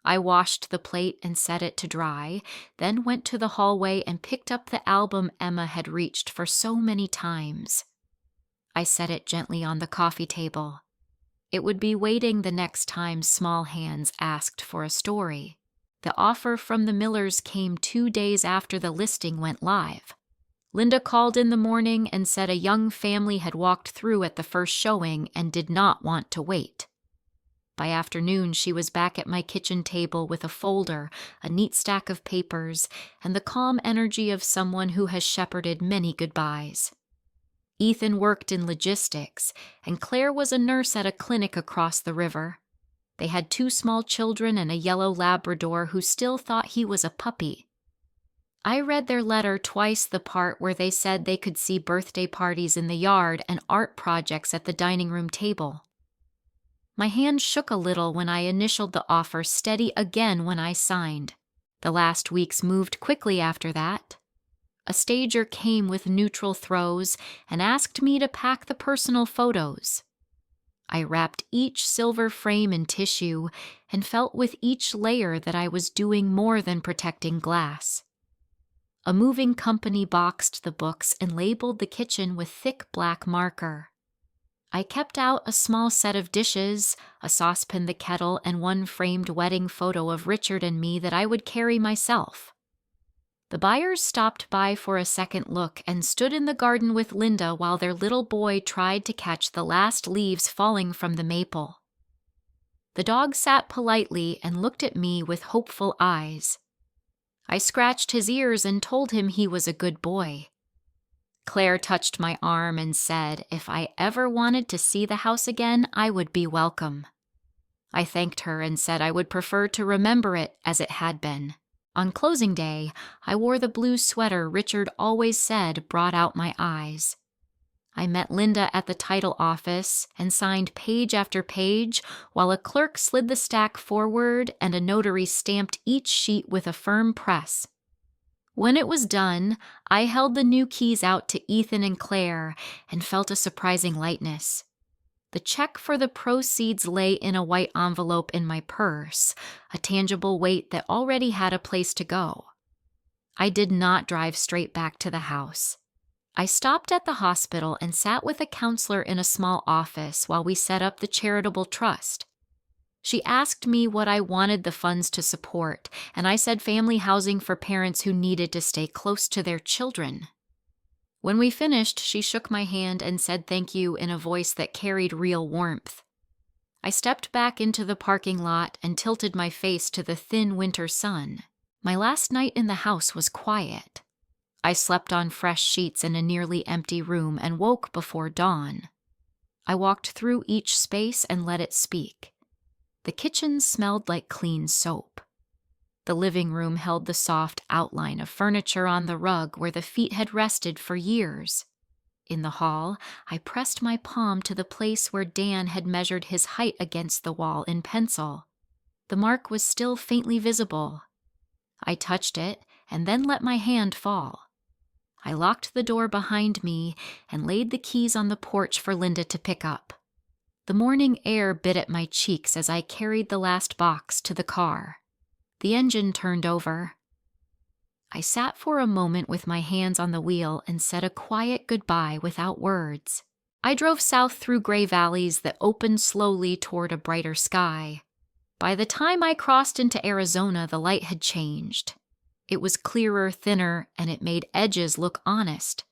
I washed the plate and set it to dry, then went to the hallway and picked up the album Emma had reached for so many times. I set it gently on the coffee table. It would be waiting the next time small hands asked for a story. The offer from the Millers came 2 days after the listing went live. Linda called in the morning and said a young family had walked through at the first showing and did not want to wait. By afternoon, she was back at my kitchen table with a folder, a neat stack of papers, and the calm energy of someone who has shepherded many goodbyes. Ethan worked in logistics, and Claire was a nurse at a clinic across the river. They had 2 small children and a yellow Labrador who still thought he was a puppy. I read their letter twice, the part where they said they could see birthday parties in the yard and art projects at the dining room table. My hand shook a little when I initialed the offer, steady again when I signed. The last weeks moved quickly after that. A stager came with neutral throws and asked me to pack the personal photos. I wrapped each silver frame in tissue and felt with each layer that I was doing more than protecting glass. A moving company boxed the books and labeled the kitchen with thick black marker. I kept out a small set of dishes, a saucepan, the kettle, and 1 framed wedding photo of Richard and me that I would carry myself. The buyers stopped by for a second look and stood in the garden with Linda while their little boy tried to catch the last leaves falling from the maple. The dog sat politely and looked at me with hopeful eyes. I scratched his ears and told him he was a good boy. Claire touched my arm and said if I ever wanted to see the house again, I would be welcome. I thanked her and said I would prefer to remember it as it had been. On closing day, I wore the blue sweater Richard always said brought out my eyes. I met Linda at the title office and signed page after page while a clerk slid the stack forward and a notary stamped each sheet with a firm press. When it was done, I held the new keys out to Ethan and Claire and felt a surprising lightness. The check for the proceeds lay in a white envelope in my purse, a tangible weight that already had a place to go. I did not drive straight back to the house. I stopped at the hospital and sat with a counselor in a small office while we set up the charitable trust. She asked me what I wanted the funds to support, and I said family housing for parents who needed to stay close to their children. When we finished, she shook my hand and said thank you in a voice that carried real warmth. I stepped back into the parking lot and tilted my face to the thin winter sun. My last night in the house was quiet. I slept on fresh sheets in a nearly empty room and woke before dawn. I walked through each space and let it speak. The kitchen smelled like clean soap. The living room held the soft outline of furniture on the rug where the feet had rested for years. In the hall, I pressed my palm to the place where Dan had measured his height against the wall in pencil. The mark was still faintly visible. I touched it and then let my hand fall. I locked the door behind me and laid the keys on the porch for Linda to pick up. The morning air bit at my cheeks as I carried the last box to the car. The engine turned over. I sat for a moment with my hands on the wheel and said a quiet goodbye without words. I drove south through gray valleys that opened slowly toward a brighter sky. By the time I crossed into Arizona, the light had changed. It was clearer, thinner, and it made edges look honest.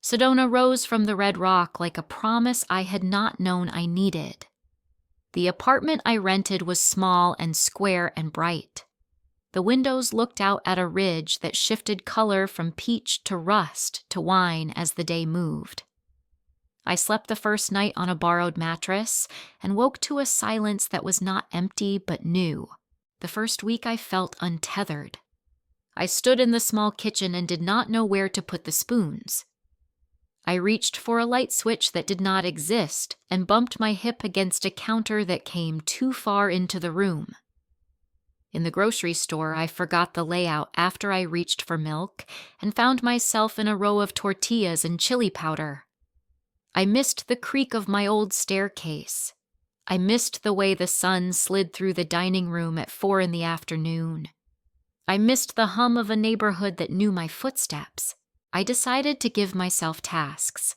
Sedona rose from the red rock like a promise I had not known I needed. The apartment I rented was small and square and bright. The windows looked out at a ridge that shifted color from peach to rust to wine as the day moved. I slept the first night on a borrowed mattress and woke to a silence that was not empty but new. The first week I felt untethered. I stood in the small kitchen and did not know where to put the spoons. I reached for a light switch that did not exist and bumped my hip against a counter that came too far into the room. In the grocery store, I forgot the layout after I reached for milk and found myself in a row of tortillas and chili powder. I missed the creak of my old staircase. I missed the way the sun slid through the dining room at 4 p.m. I missed the hum of a neighborhood that knew my footsteps. I decided to give myself tasks.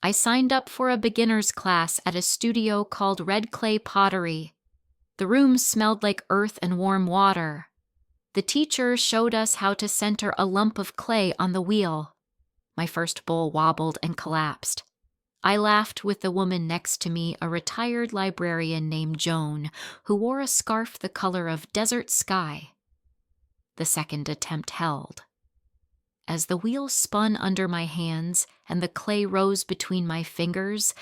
I signed up for a beginner's class at a studio called Red Clay Pottery. The room smelled like earth and warm water. The teacher showed us how to center a lump of clay on the wheel. My first bowl wobbled and collapsed. I laughed with the woman next to me, a retired librarian named Joan, who wore a scarf the color of desert sky. The second attempt held. As the wheel spun under my hands and the clay rose between my fingers,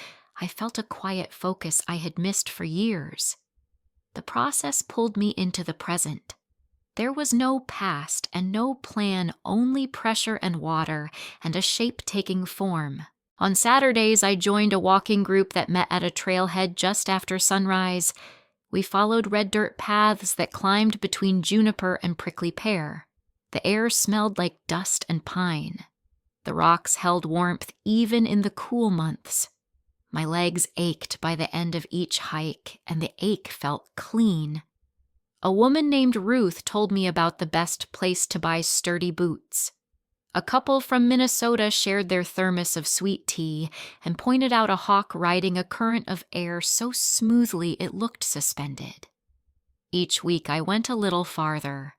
I felt a quiet focus I had missed for years. The process pulled me into the present. There was no past and no plan, only pressure and water and a shape taking form. On Saturdays, I joined a walking group that met at a trailhead just after sunrise. We followed red dirt paths that climbed between juniper and prickly pear. The air smelled like dust and pine. The rocks held warmth even in the cool months. My legs ached by the end of each hike, and the ache felt clean. A woman named Ruth told me about the best place to buy sturdy boots. A couple from Minnesota shared their thermos of sweet tea and pointed out a hawk riding a current of air so smoothly it looked suspended. Each week I went a little farther.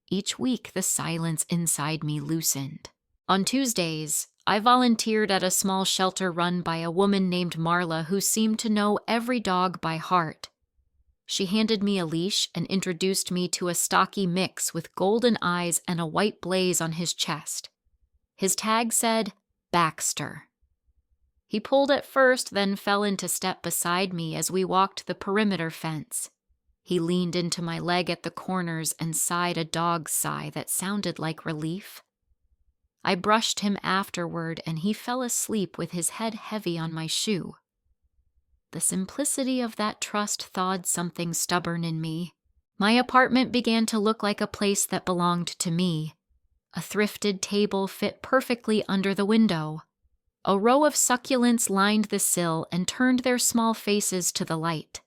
Each week the silence inside me loosened. On Tuesdays, I volunteered at a small shelter run by a woman named Marla who seemed to know every dog by heart. She handed me a leash and introduced me to a stocky mix with golden eyes and a white blaze on his chest. His tag said, Baxter. He pulled at first, then fell into step beside me as we walked the perimeter fence. He leaned into my leg at the corners and sighed a dog's sigh that sounded like relief. I brushed him afterward, and he fell asleep with his head heavy on my shoe. The simplicity of that trust thawed something stubborn in me. My apartment began to look like a place that belonged to me. A thrifted table fit perfectly under the window. A row of succulents lined the sill and turned their small faces to the light.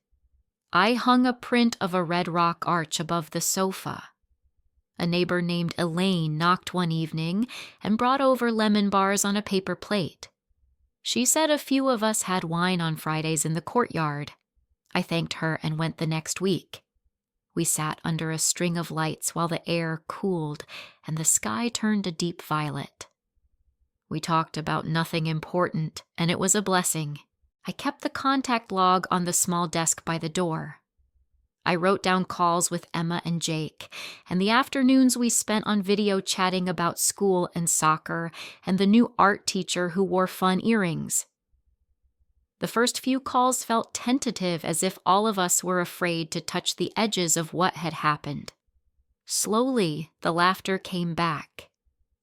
I hung a print of a red rock arch above the sofa. A neighbor named Elaine knocked one evening and brought over lemon bars on a paper plate. She said a few of us had wine on Fridays in the courtyard. I thanked her and went the next week. We sat under a string of lights while the air cooled and the sky turned a deep violet. We talked about nothing important, and it was a blessing. I kept the contact log on the small desk by the door. I wrote down calls with Emma and Jake, and the afternoons we spent on video chatting about school and soccer and the new art teacher who wore fun earrings. The first few calls felt tentative, as if all of us were afraid to touch the edges of what had happened. Slowly, the laughter came back.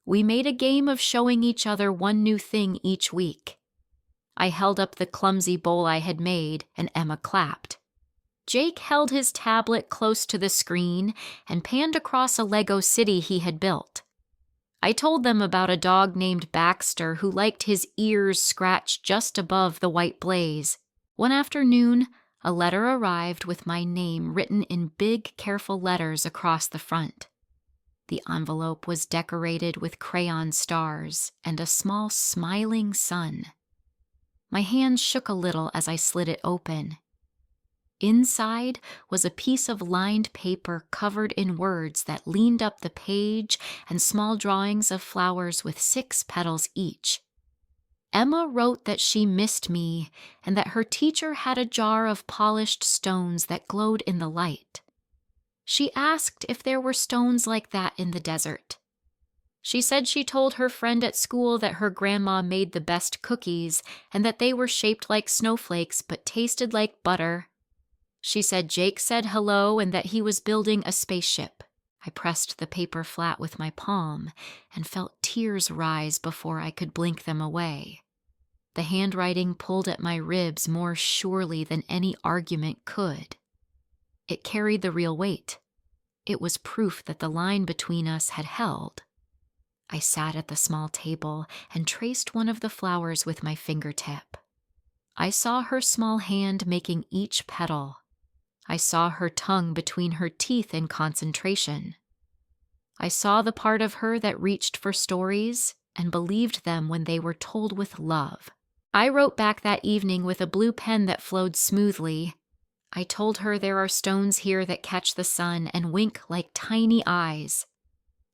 We made a game of showing each other one new thing each week. I held up the clumsy bowl I had made, and Emma clapped. Jake held his tablet close to the screen and panned across a Lego city he had built. I told them about a dog named Baxter who liked his ears scratched just above the white blaze. One afternoon, a letter arrived with my name written in big, careful letters across the front. The envelope was decorated with crayon stars and a small smiling sun. My hands shook a little as I slid it open. Inside was a piece of lined paper covered in words that leaned up the page and small drawings of flowers with 6 petals each. Emma wrote that she missed me and that her teacher had a jar of polished stones that glowed in the light. She asked if there were stones like that in the desert. She said she told her friend at school that her grandma made the best cookies and that they were shaped like snowflakes but tasted like butter. She said Jake said hello and that he was building a spaceship. I pressed the paper flat with my palm and felt tears rise before I could blink them away. The handwriting pulled at my ribs more surely than any argument could. It carried the real weight. It was proof that the line between us had held. I sat at the small table and traced one of the flowers with my fingertip. I saw her small hand making each petal. I saw her tongue between her teeth in concentration. I saw the part of her that reached for stories and believed them when they were told with love. I wrote back that evening with a blue pen that flowed smoothly. I told her there are stones here that catch the sun and wink like tiny eyes.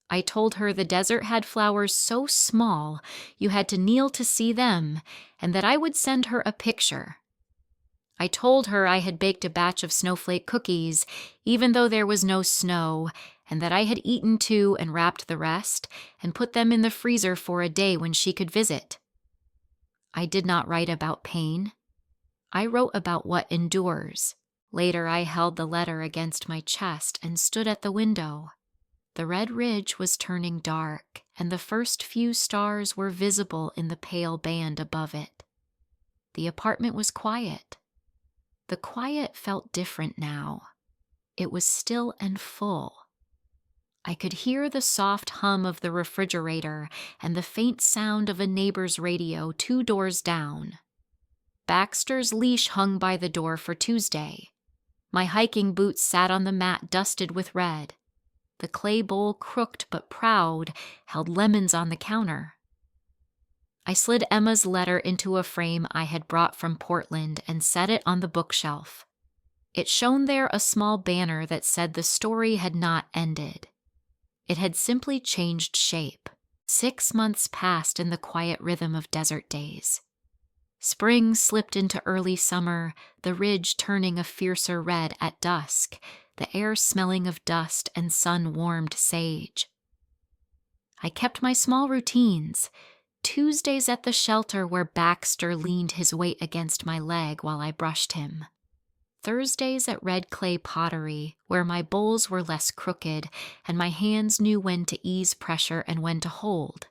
I told her the desert had flowers so small you had to kneel to see them, and that I would send her a picture. I told her I had baked a batch of snowflake cookies, even though there was no snow, and that I had eaten 2 and wrapped the rest, and put them in the freezer for a day when she could visit. I did not write about pain. I wrote about what endures. Later, I held the letter against my chest and stood at the window. The red ridge was turning dark, and the first few stars were visible in the pale band above it. The apartment was quiet. The quiet felt different now. It was still and full. I could hear the soft hum of the refrigerator and the faint sound of a neighbor's radio 2 doors down. Baxter's leash hung by the door for Tuesday. My hiking boots sat on the mat dusted with red. The clay bowl, crooked but proud, held lemons on the counter. I slid Emma's letter into a frame I had brought from Portland and set it on the bookshelf. It shone there a small banner that said the story had not ended. It had simply changed shape. 6 months passed in the quiet rhythm of desert days. Spring slipped into early summer, the ridge turning a fiercer red at dusk, the air smelling of dust and sun-warmed sage. I kept my small routines. Tuesdays at the shelter where Baxter leaned his weight against my leg while I brushed him. Thursdays at red clay pottery, where my bowls were less crooked and my hands knew when to ease pressure and when to hold.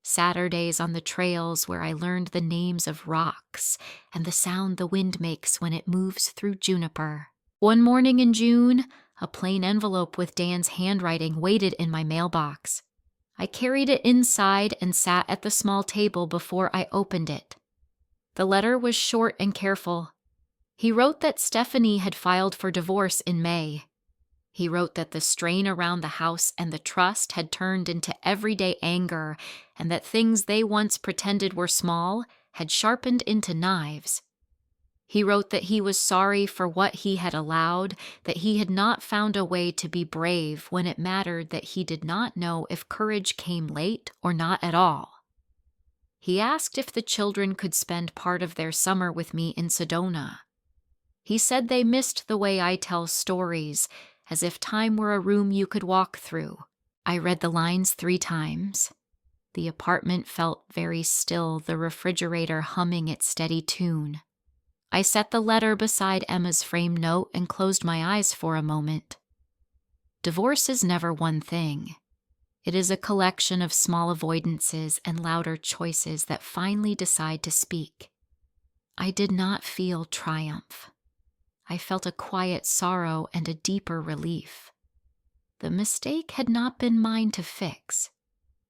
Saturdays on the trails where I learned the names of rocks and the sound the wind makes when it moves through juniper. One morning in June, a plain envelope with Dan's handwriting waited in my mailbox. I carried it inside and sat at the small table before I opened it. The letter was short and careful. He wrote that Stephanie had filed for divorce in May. He wrote that the strain around the house and the trust had turned into everyday anger, and that things they once pretended were small had sharpened into knives. He wrote that he was sorry for what he had allowed, that he had not found a way to be brave when it mattered, that he did not know if courage came late or not at all. He asked if the children could spend part of their summer with me in Sedona. He said they missed the way I tell stories, as if time were a room you could walk through. I read the lines 3 times. The apartment felt very still, the refrigerator humming its steady tune. I set the letter beside Emma's framed note and closed my eyes for a moment. Divorce is never one thing. It is a collection of small avoidances and louder choices that finally decide to speak. I did not feel triumph. I felt a quiet sorrow and a deeper relief. The mistake had not been mine to fix.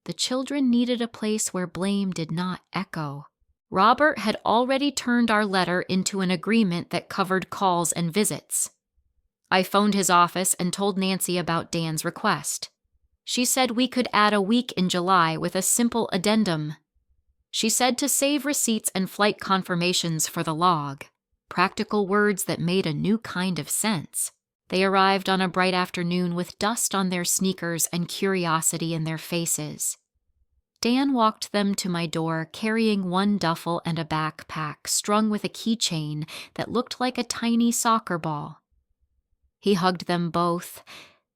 The children needed a place where blame did not echo. Robert had already turned our letter into an agreement that covered calls and visits. I phoned his office and told Nancy about Dan's request. She said we could add a week in July with a simple addendum. She said to save receipts and flight confirmations for the log, practical words that made a new kind of sense. They arrived on a bright afternoon with dust on their sneakers and curiosity in their faces. Dan walked them to my door carrying one duffel and a backpack strung with a keychain that looked like a tiny soccer ball. He hugged them both,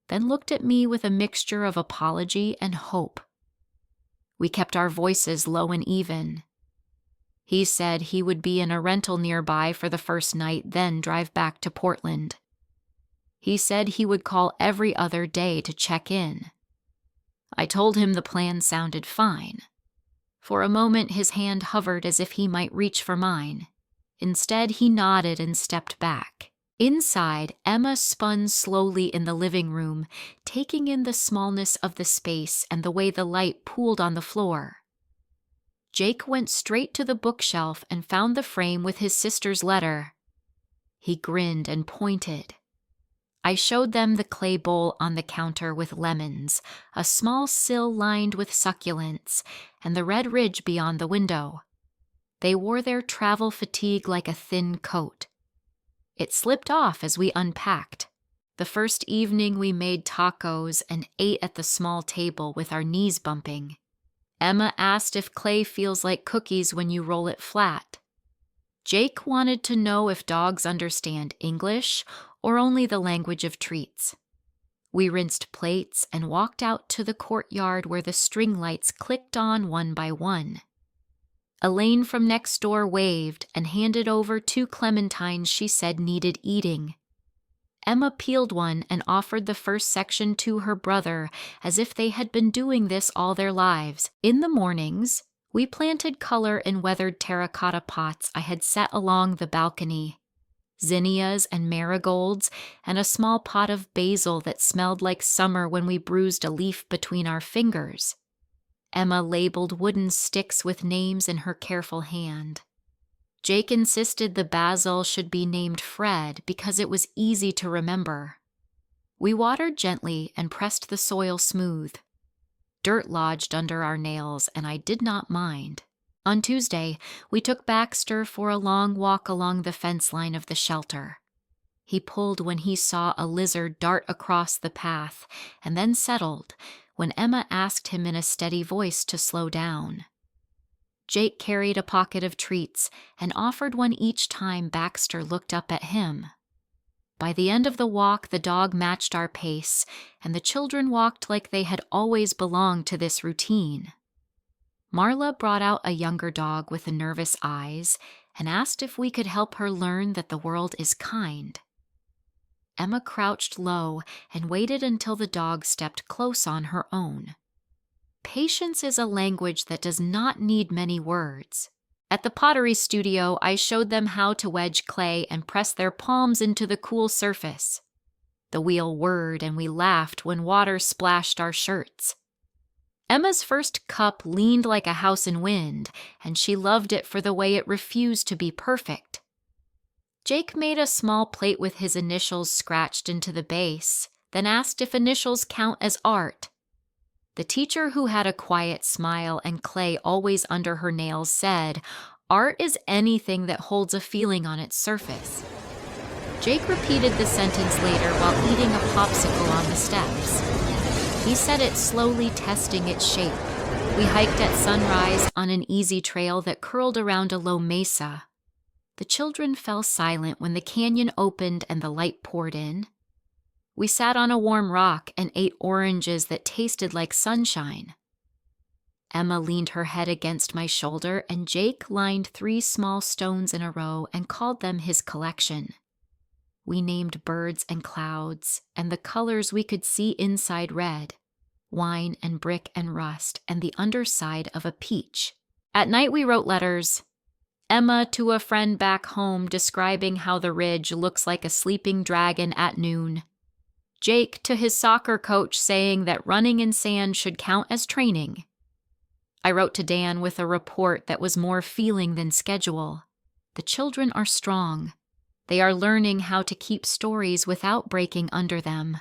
then looked at me with a mixture of apology and hope. We kept our voices low and even. He said he would be in a rental nearby for the first night, then drive back to Portland. He said he would call every other day to check in. I told him the plan sounded fine. For a moment his hand hovered as if he might reach for mine. Instead, he nodded and stepped back. Inside, Emma spun slowly in the living room, taking in the smallness of the space and the way the light pooled on the floor. Jake went straight to the bookshelf and found the frame with his sister's letter. He grinned and pointed. I showed them the clay bowl on the counter with lemons, a small sill lined with succulents, and the red ridge beyond the window. They wore their travel fatigue like a thin coat. It slipped off as we unpacked. The first evening we made tacos and ate at the small table with our knees bumping. Emma asked if clay feels like cookies when you roll it flat. Jake wanted to know if dogs understand English or only the language of treats. We rinsed plates and walked out to the courtyard where the string lights clicked on one by one. Elaine from next door waved and handed over 2 clementines she said needed eating. Emma peeled one and offered the first section to her brother as if they had been doing this all their lives. In the mornings, we planted color in weathered terracotta pots I had set along the balcony. Zinnias and marigolds, and a small pot of basil that smelled like summer when we bruised a leaf between our fingers. Emma labeled wooden sticks with names in her careful hand. Jake insisted the basil should be named Fred because it was easy to remember. We watered gently and pressed the soil smooth. Dirt lodged under our nails, and I did not mind. On Tuesday, we took Baxter for a long walk along the fence line of the shelter. He pulled when he saw a lizard dart across the path, and then settled when Emma asked him in a steady voice to slow down. Jake carried a pocket of treats and offered one each time Baxter looked up at him. By the end of the walk, the dog matched our pace, and the children walked like they had always belonged to this routine. Marla brought out a younger dog with nervous eyes and asked if we could help her learn that the world is kind. Emma crouched low and waited until the dog stepped close on her own. Patience is a language that does not need many words. At the pottery studio, I showed them how to wedge clay and press their palms into the cool surface. The wheel whirred and we laughed when water splashed our shirts. Emma's first cup leaned like a house in wind, and she loved it for the way it refused to be perfect. Jake made a small plate with his initials scratched into the base, then asked if initials count as art. The teacher, who had a quiet smile and clay always under her nails, said, "Art is anything that holds a feeling on its surface." Jake repeated the sentence later while eating a popsicle on the steps. He said it slowly, testing its shape. We hiked at sunrise on an easy trail that curled around a low mesa. The children fell silent when the canyon opened and the light poured in. We sat on a warm rock and ate oranges that tasted like sunshine. Emma leaned her head against my shoulder, and Jake lined 3 small stones in a row and called them his collection. We named birds and clouds, and the colors we could see inside red, wine and brick and rust, and the underside of a peach. At night we wrote letters. Emma to a friend back home describing how the ridge looks like a sleeping dragon at noon. Jake to his soccer coach saying that running in sand should count as training. I wrote to Dan with a report that was more feeling than schedule. The children are strong. They are learning how to keep stories without breaking under them.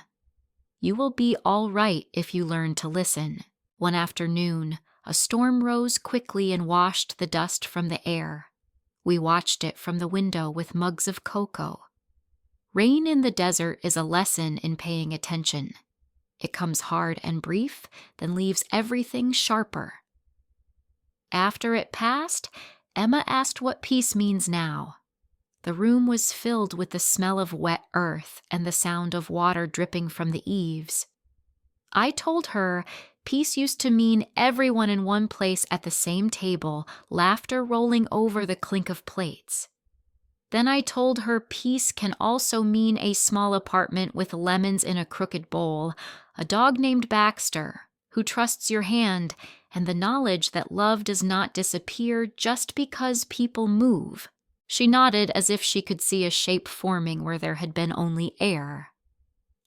You will be all right if you learn to listen. One afternoon, a storm rose quickly and washed the dust from the air. We watched it from the window with mugs of cocoa. Rain in the desert is a lesson in paying attention. It comes hard and brief, then leaves everything sharper. After it passed, Emma asked what peace means now. The room was filled with the smell of wet earth and the sound of water dripping from the eaves. I told her peace used to mean everyone in one place at the same table, laughter rolling over the clink of plates. Then I told her peace can also mean a small apartment with lemons in a crooked bowl, a dog named Baxter, who trusts your hand, and the knowledge that love does not disappear just because people move. She nodded as if she could see a shape forming where there had been only air.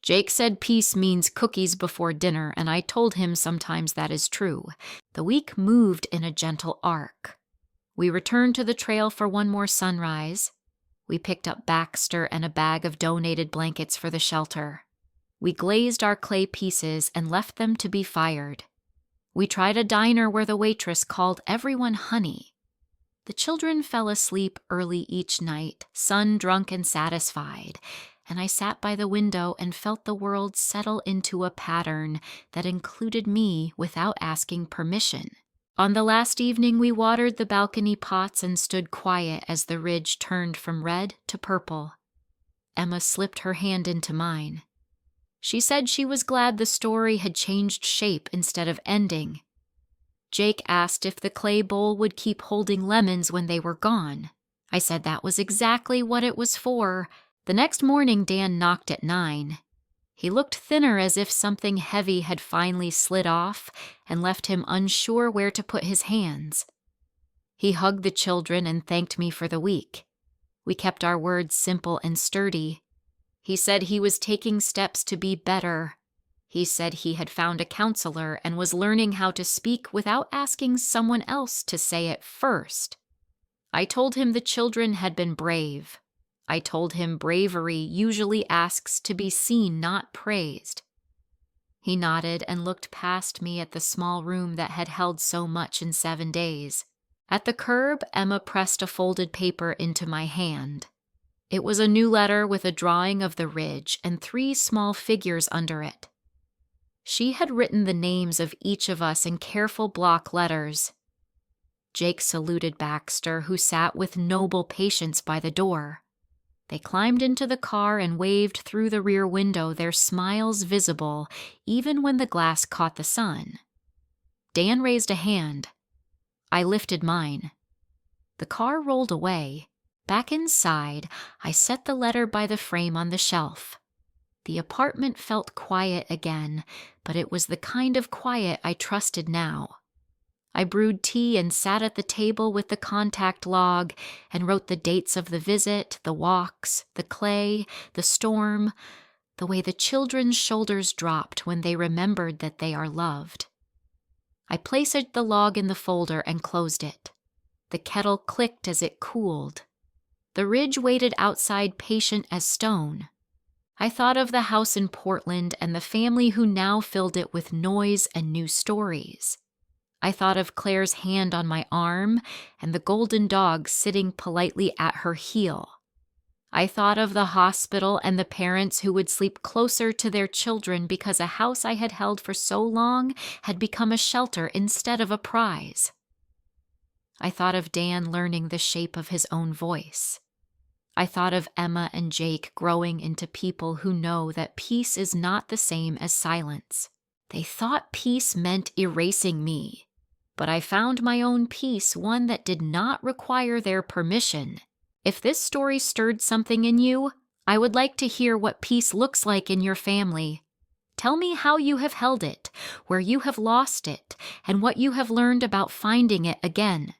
Jake said peace means cookies before dinner, and I told him sometimes that is true. The week moved in a gentle arc. We returned to the trail for one more sunrise. We picked up Baxter and a bag of donated blankets for the shelter. We glazed our clay pieces and left them to be fired. We tried a diner where the waitress called everyone honey. The children fell asleep early each night, sun-drunk and satisfied, and I sat by the window and felt the world settle into a pattern that included me without asking permission. On the last evening, we watered the balcony pots and stood quiet as the ridge turned from red to purple. Emma slipped her hand into mine. She said she was glad the story had changed shape instead of ending. Jake asked if the clay bowl would keep holding lemons when they were gone. I said that was exactly what it was for. The next morning, Dan knocked at 9. He looked thinner, as if something heavy had finally slid off and left him unsure where to put his hands. He hugged the children and thanked me for the week. We kept our words simple and sturdy. He said he was taking steps to be better. He said he had found a counselor and was learning how to speak without asking someone else to say it first. I told him the children had been brave. I told him bravery usually asks to be seen, not praised. He nodded and looked past me at the small room that had held so much in 7 days. At the curb, Emma pressed a folded paper into my hand. It was a new letter with a drawing of the ridge and 3 small figures under it. She had written the names of each of us in careful block letters. Jake saluted Baxter, who sat with noble patience by the door. They climbed into the car and waved through the rear window, their smiles visible, even when the glass caught the sun. Dan raised a hand. I lifted mine. The car rolled away. Back inside, I set the letter by the frame on the shelf. The apartment felt quiet again, but it was the kind of quiet I trusted now. I brewed tea and sat at the table with the contact log and wrote the dates of the visit, the walks, the clay, the storm, the way the children's shoulders dropped when they remembered that they are loved. I placed the log in the folder and closed it. The kettle clicked as it cooled. The ridge waited outside, patient as stone. I thought of the house in Portland and the family who now filled it with noise and new stories. I thought of Claire's hand on my arm and the golden dog sitting politely at her heel. I thought of the hospital and the parents who would sleep closer to their children because a house I had held for so long had become a shelter instead of a prize. I thought of Dan learning the shape of his own voice. I thought of Emma and Jake growing into people who know that peace is not the same as silence. They thought peace meant erasing me, but I found my own peace, one that did not require their permission. If this story stirred something in you, I would like to hear what peace looks like in your family. Tell me how you have held it, where you have lost it, and what you have learned about finding it again.